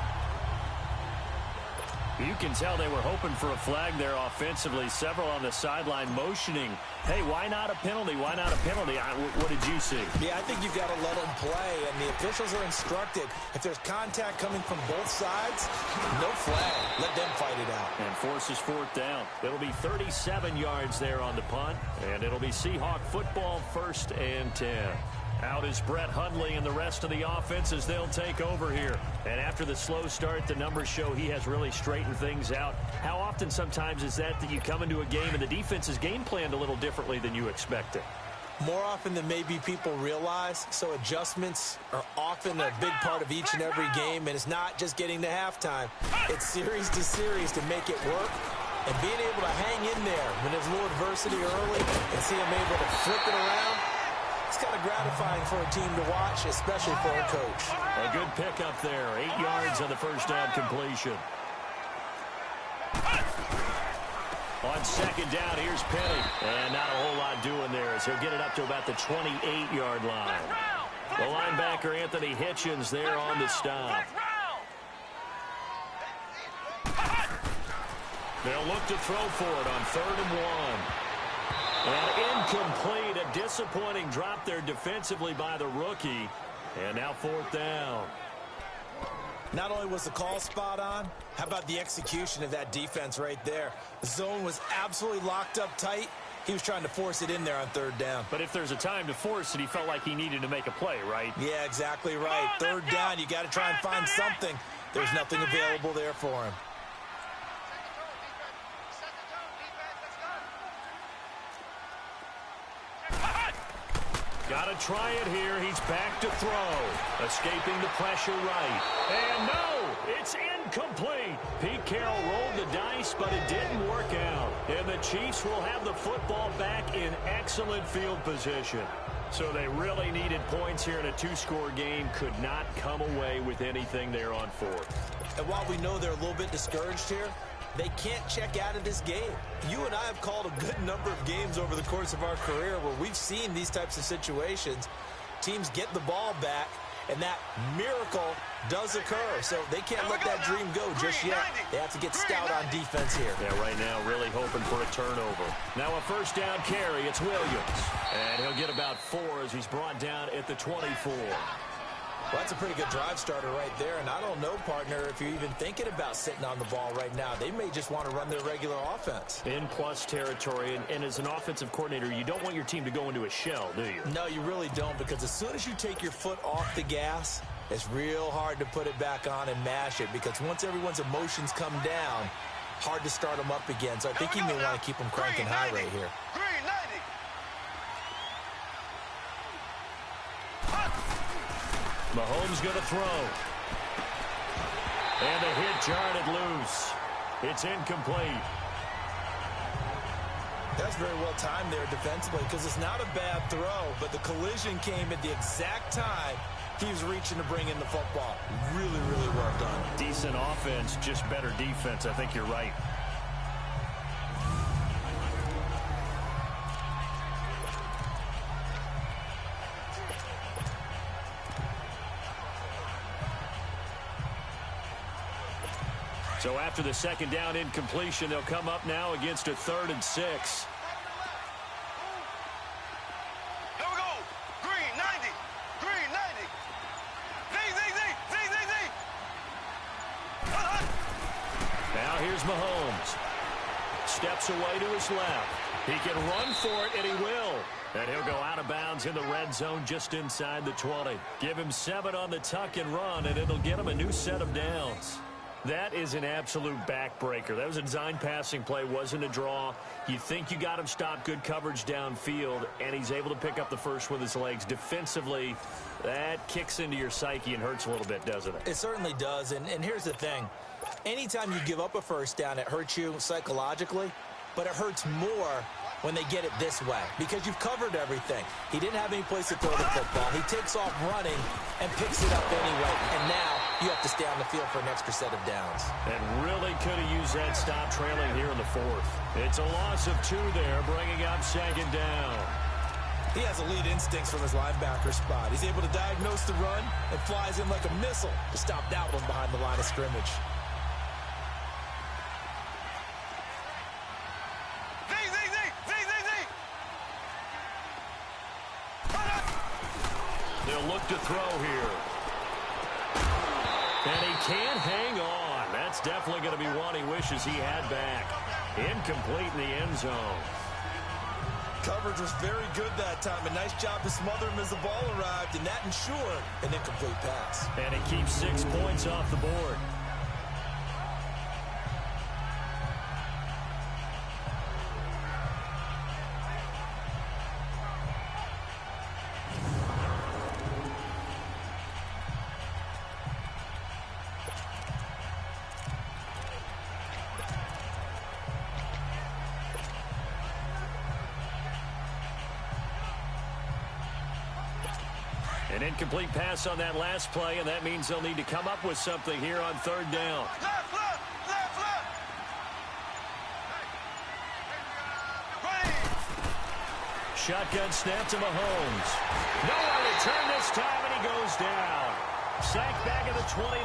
You can tell they were hoping for a flag there offensively. Several on the sideline motioning, hey, why not a penalty? Why not a penalty? What did you see? Yeah, I think you've got to let them play, and the officials are instructed. If there's contact coming from both sides, no flag. Let them fight it out. And forces fourth down. It'll be 37 yards there on the punt, and it'll be Seahawk football, 1st and 10. Out is Brett Hundley and the rest of the offense as they'll take over here. And after the slow start, the numbers show he has really straightened things out. How often sometimes is that you come into a game and the defense is game planned a little differently than you expected? More often than maybe people realize, so adjustments are often a big part of each and every game, and it's not just getting to halftime. It's series to series to make it work, and being able to hang in there when there's a little adversity early and see them able to flip it around, it's kind of gratifying for a team to watch, especially for a coach. A good pickup there. 8 yards on the first down completion. On second down, here's Penny. And not a whole lot doing there as he'll get it up to about the 28-yard line. The linebacker, Anthony Hitchens, there on the stop. They'll look to throw for it on 3rd and 1. And incomplete. A disappointing drop there defensively by the rookie. And now 4th down. Not only was the call spot on, how about the execution of that defense right there? The zone was absolutely locked up tight. He was trying to force it in there on 3rd down. But if there's a time to force it, he felt like he needed to make a play, right? Yeah, exactly right. 3rd down, you got to try and find something. There's nothing available there for him. Got to try it here. He's back to throw. Escaping the pressure right. And no, it's incomplete. Pete Carroll rolled the dice, but it didn't work out. And the Chiefs will have the football back in excellent field position. So they really needed points here in a 2-score game. Could not come away with anything there on 4th. And while we know they're a little bit discouraged here, they can't check out of this game. You and I have called a good number of games over the course of our career where we've seen these types of situations. Teams get the ball back, and that miracle does occur. So they can't let that dream go just yet. They have to get stout on defense here. Yeah, right now really hoping for a turnover. Now a 1st down carry. It's Williams. And he'll get about 4 as he's brought down at the 24. Well, that's a pretty good drive starter right there, and I don't know, partner, if you're even thinking about sitting on the ball right now. They may just want to run their regular offense. In plus territory, and as an offensive coordinator, you don't want your team to go into a shell, do you? No, you really don't, because as soon as you take your foot off the gas, it's real hard to put it back on and mash it, because once everyone's emotions come down, hard to start them up again. So I think you may want to keep them cranking high right here. Green 90. Mahomes going to throw. And the hit jarred loose. It's incomplete. That's very well timed there defensively because it's not a bad throw, but the collision came at the exact time he was reaching to bring in the football. Really, really well done. Decent offense, just better defense. I think you're right. So after the second down incompletion, they'll come up now against a 3rd and 6. Here we go. Green, 90. Green, 90. Z. Now here's Mahomes. Steps away to his left. He can run for it, and he will. And he'll go out of bounds in the red zone just inside the 20. Give him 7 on the tuck and run, and it'll get him a new set of downs. That is an absolute backbreaker. That was a design passing play, wasn't a draw. You think you got him stopped, good coverage downfield, and he's able to pick up the first with his legs. Defensively, that kicks into your psyche and hurts a little bit, doesn't it? It certainly does, and here's the thing. Anytime you give up a first down, it hurts you psychologically, but it hurts more when they get it this way because you've covered everything. He didn't have any place to throw the football. He takes off running and picks it up anyway, and now you have to stay on the field for an extra set of downs. And really could have used that stop trailing here in the 4th. It's a loss of 2 there, bringing up 2nd down. He has elite instincts from his linebacker spot. He's able to diagnose the run and flies in like a missile to stop that one behind the line of scrimmage. They'll look to throw here. And he can't hang on. That's definitely going to be one he wishes he had back. Incomplete in the end zone. Coverage was very good that time. A nice job to smother him as the ball arrived, and that ensured an incomplete pass. And it keeps 6 points off the board. An incomplete pass on that last play, and that means they'll need to come up with something here on 3rd down. Left. Shotgun snap to Mahomes. Nowhere to turn this time, and he goes down. Sacked back at the 29.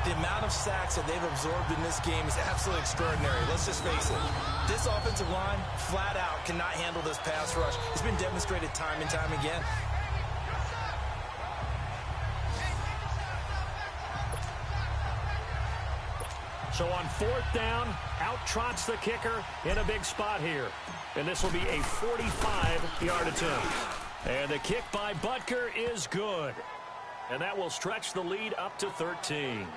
The amount of sacks that they've absorbed in this game is absolutely extraordinary. Let's just face it. This offensive line, flat out, cannot handle this pass rush. It's been demonstrated time and time again. So on 4th down, out trots the kicker in a big spot here. And this will be a 45-yard attempt. And the kick by Butker is good. And that will stretch the lead up to 13.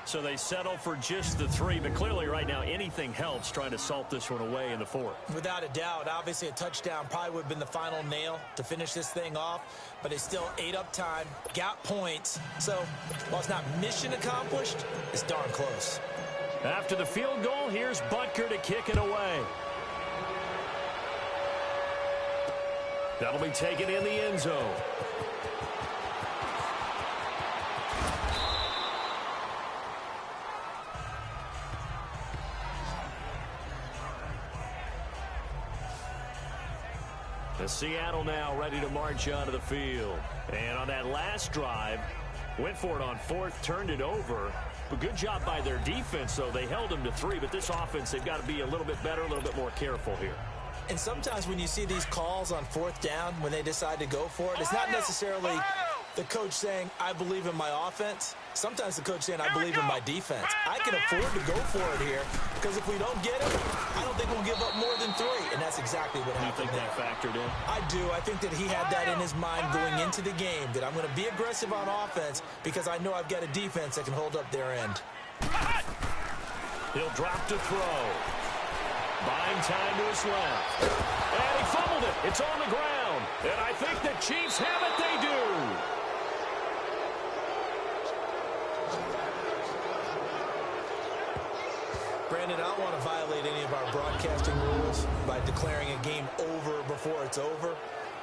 So they settle for just the 3, but clearly right now anything helps trying to salt this one away in the 4th. Without a doubt, obviously a touchdown probably would have been the final nail to finish this thing off, but it's still ate up time, got points. So while it's not mission accomplished, it's darn close. After the field goal, here's Butker to kick it away. That'll be taken in the end zone. The Seattle now ready to march onto the field. And on that last drive, went for it on 4th, turned it over. But good job by their defense, though. They held them to 3, but this offense, they've got to be a little bit better, a little bit more careful here. And sometimes when you see these calls on 4th down, when they decide to go for it, it's not necessarily the coach saying, I believe in my offense. Sometimes the coach saying, I believe in my defense. I can afford to go for it here because if we don't get it, I don't think we'll give up more than 3. And that's exactly what happened. You think that factored in? I do. I think that he had that in his mind going into the game, that I'm going to be aggressive on offense because I know I've got a defense that can hold up their end. He'll drop to throw. Buying time to his left. And he fumbled it. It's on the ground. And I think the Chiefs have it. They do. Brandon, I don't want to violate any of our broadcasting rules by declaring a game over before it's over.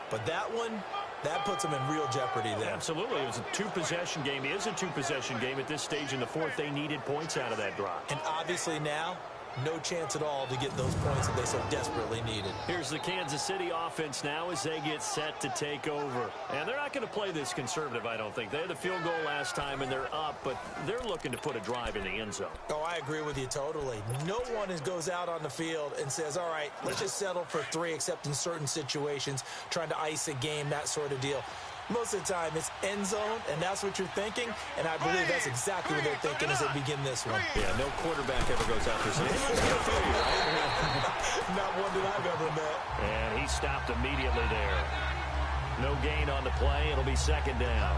But that one, that puts them in real jeopardy there. Absolutely. It was a 2-possession game. It is a 2-possession game at this stage in the 4th. They needed points out of that drive. And obviously now, no chance at all to get those points that they so desperately needed. Here's the Kansas City offense now as they get set to take over. And they're not going to play this conservative, I don't think. They had the field goal last time, and they're up, but they're looking to put a drive in the end zone. Oh, I agree with you totally. No one goes out on the field and says, all right, let's just settle for 3, except in certain situations, trying to ice a game, that sort of deal. Most of the time, it's end zone, and that's what you're thinking, and I believe that's exactly what they're thinking as they begin this one. Yeah, no quarterback ever goes out there saying, hey, let's get a few, right? Not one that I've ever met. And he stopped immediately there. No gain on the play. It'll be second down.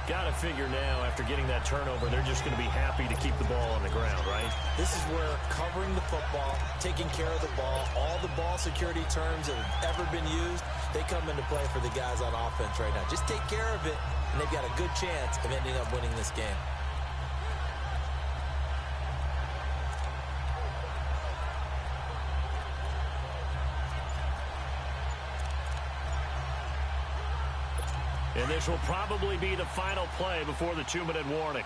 Got to figure now, after getting that turnover, they're just going to be happy to keep the ball on the ground, right? This is where covering the football, taking care of the ball, all the ball security terms that have ever been used, they come into play for the guys on offense right now. Just take care of it, and they've got a good chance of ending up winning this game. And this will probably be the final play before the 2-minute warning.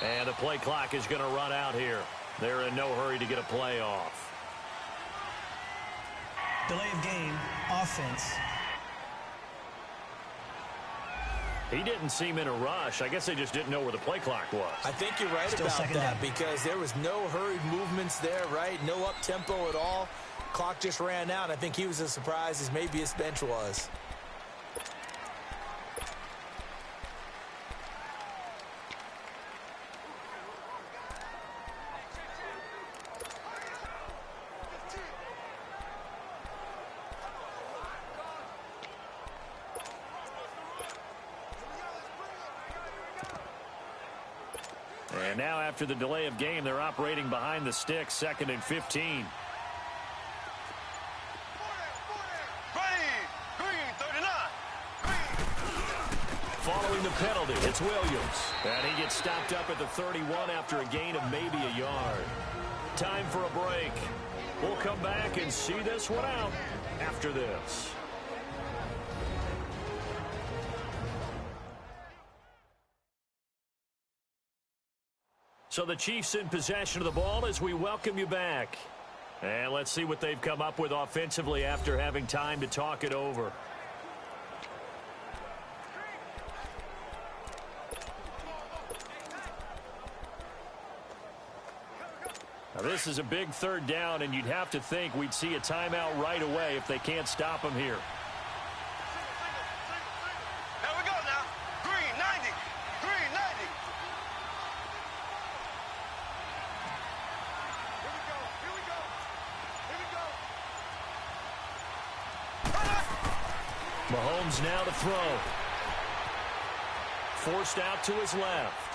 And the play clock is going to run out here. They're in no hurry to get a play off. Delay of game, offense. He didn't seem in a rush. I guess they just didn't know where the play clock was. I think you're right about that because there was no hurried movements there, right? No up-tempo at all. Clock just ran out. I think he was as surprised as maybe his bench was. And now after the delay of game, they're operating behind the sticks, 2nd and 15. Following the penalty, it's Williams. And he gets stopped up at the 31 after a gain of maybe a yard. Time for a break. We'll come back and see this one out after this. So the Chiefs in possession of the ball as we welcome you back. And let's see what they've come up with offensively after having time to talk it over. Now this is a big 3rd down, and you'd have to think we'd see a timeout right away if they can't stop them here. There we go now. Green, 90. Green, 90. Here we go. Here we go. Here we go. Mahomes now to throw. Forced out to his left.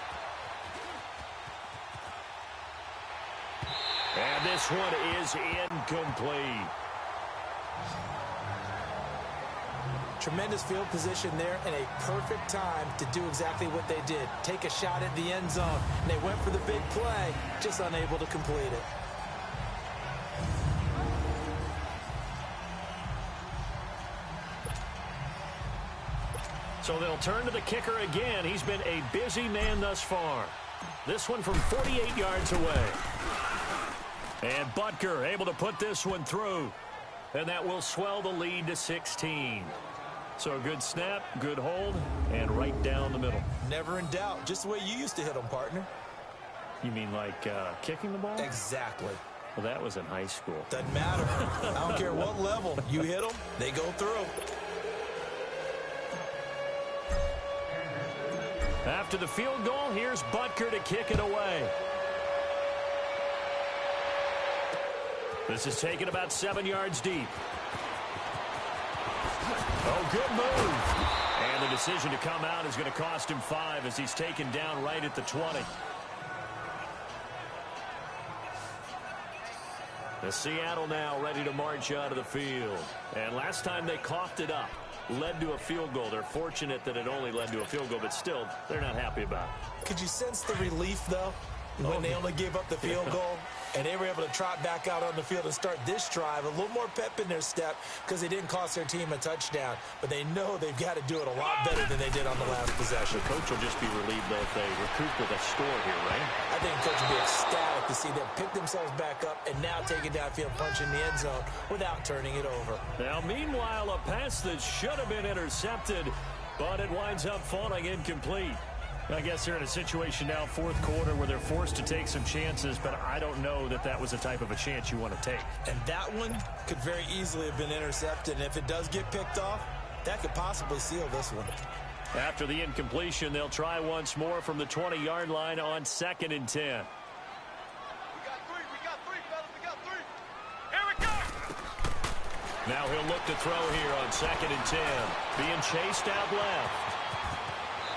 And this one is incomplete. Tremendous field position there and a perfect time to do exactly what they did. Take a shot at the end zone. And they went for the big play, just unable to complete it. So they'll turn to the kicker again. He's been a busy man thus far. This one from 48 yards away. And Butker able to put this one through. And that will swell the lead to 16. So a good snap, good hold, and right down the middle. Never in doubt. Just the way you used to hit them, partner. You mean like kicking the ball? Exactly. Well, that was in high school. Doesn't matter. I don't care what level. You hit them, they go through. After the field goal, here's Butker to kick it away. This is taken about 7 yards deep. Oh, good move. And the decision to come out is going to cost him 5 as he's taken down right at the 20. The Seattle now ready to march out of the field. And last time they coughed it up, led to a field goal. They're fortunate that it only led to a field goal, but still, they're not happy about it. Could you sense the relief, though? when they only gave up the field goal, and they were able to trot back out on the field and start this drive. A little more pep in their step because they didn't cost their team a touchdown. But they know they've got to do it a lot better than they did on the last possession. The coach will just be relieved, though, if they recoup with a score here, right? I think the coach will be ecstatic to see them pick themselves back up and now take it downfield, punch in the end zone without turning it over. Now, meanwhile, a pass that should have been intercepted, but it winds up falling incomplete. I guess they're in a situation now, fourth quarter, where they're forced to take some chances, but I don't know that that was the type of a chance you want to take. And that one could very easily have been intercepted, and if it does get picked off, that could possibly seal this one. After the incompletion, they'll try once more from the 20-yard line on 2nd and 10. We got three, fellas, we got three. Here we go. Now he'll look to throw here on 2nd and 10. Being chased out left.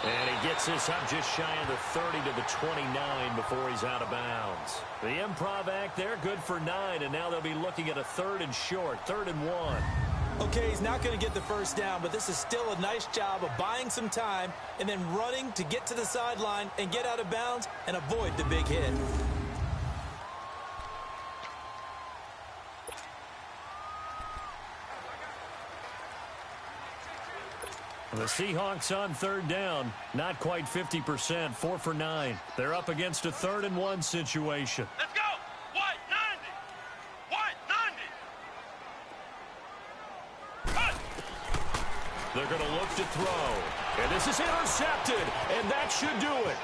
And he gets this up just shy of the 30 to the 29 before he's out of bounds. The improv act there, good for 9, and now they'll be looking at a 3rd and short, 3rd and 1. Okay, he's not going to get the first down, but this is still a nice job of buying some time and then running to get to the sideline and get out of bounds and avoid the big hit. The Seahawks on 3rd down, not quite 50%, 4 for 9. They're up against a 3rd and 1 situation. Let's go. White 90. Cut. They're going to look to throw. And this is intercepted, and that should do it.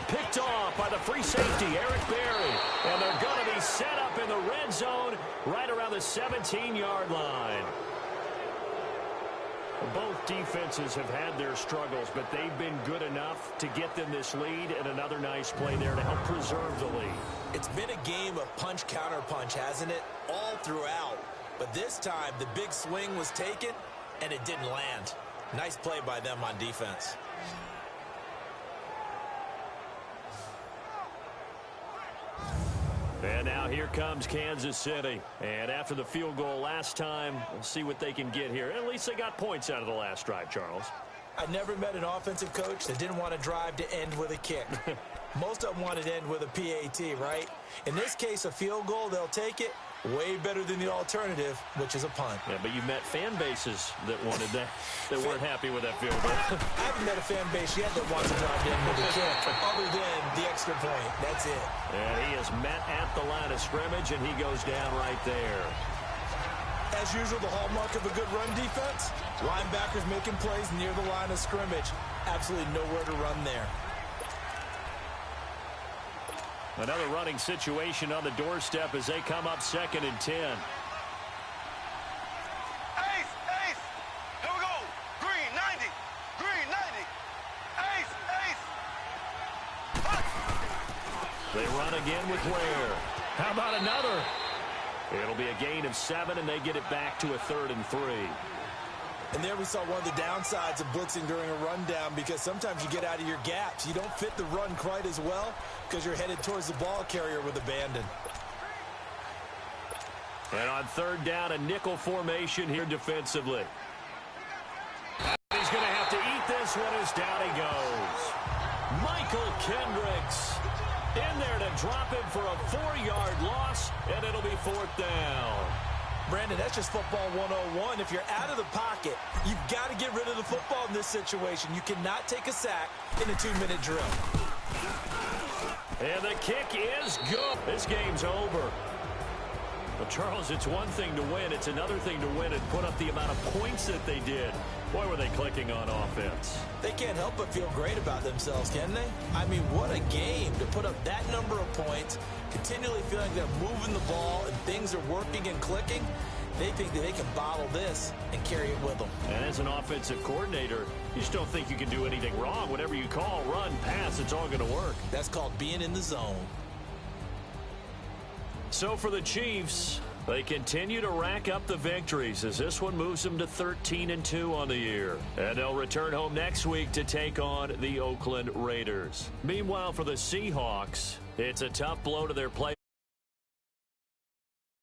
Picked off by the free safety, Eric Berry. And they're going to be set up in the red zone right around the 17-yard line. Both defenses have had their struggles, but they've been good enough to get them this lead, and another nice play there to help preserve the lead. It's been a game of punch-counter-punch, hasn't it? All throughout. But this time, the big swing was taken, and it didn't land. Nice play by them on defense. And now here comes Kansas City. And after the field goal last time, we'll see what they can get here. At least they got points out of the last drive, Charles. I never met an offensive coach that didn't want a drive to end with a kick. Most of them wanted to end with a PAT, right? In this case, a field goal, they'll take it. Way better than the alternative, which is a punt. Yeah, but you've met fan bases that wanted that, that weren't happy with that field goal. I haven't met a fan base yet that wants to drive in with a kick, other than the extra point. That's it. And he is met at the line of scrimmage, and he goes down right there. As usual, the hallmark of a good run defense, linebackers making plays near the line of scrimmage. Absolutely nowhere to run there. Another running situation on the doorstep as they come up 2nd and 10. Ace, ace. Here we go. Green 90. Green 90. Ace, ace. Cut. They run again with Ware. How about another? It'll be a gain of 7, and they get it back to a 3rd and 3. And there we saw one of the downsides of blitzing during a rundown, because sometimes you get out of your gaps. You don't fit the run quite as well because you're headed towards the ball carrier with abandon. And on 3rd down, a nickel formation here defensively. He's going to have to eat this one as down he goes. Michael Kendricks in there to drop him for a 4-yard loss, and it'll be 4th down. Brandon, that's just football 101. If you're out of the pocket, you've got to get rid of the football in this situation. You cannot take a sack in a 2-minute drill. And the kick is good. This game's over. Well, Charles, it's one thing to win. It's another thing to win and put up the amount of points that they did. Boy, were they clicking on offense. They can't help but feel great about themselves, can they? I mean, what a game to put up that number of points, continually feeling they're moving the ball and things are working and clicking. They think that they can bottle this and carry it with them. And as an offensive coordinator, you just don't think you can do anything wrong. Whatever you call, run, pass, it's all going to work. That's called being in the zone. So for the Chiefs, they continue to rack up the victories as this one moves them to 13-2 on the year. And they'll return home next week to take on the Oakland Raiders. Meanwhile, for the Seahawks, it's a tough blow to their play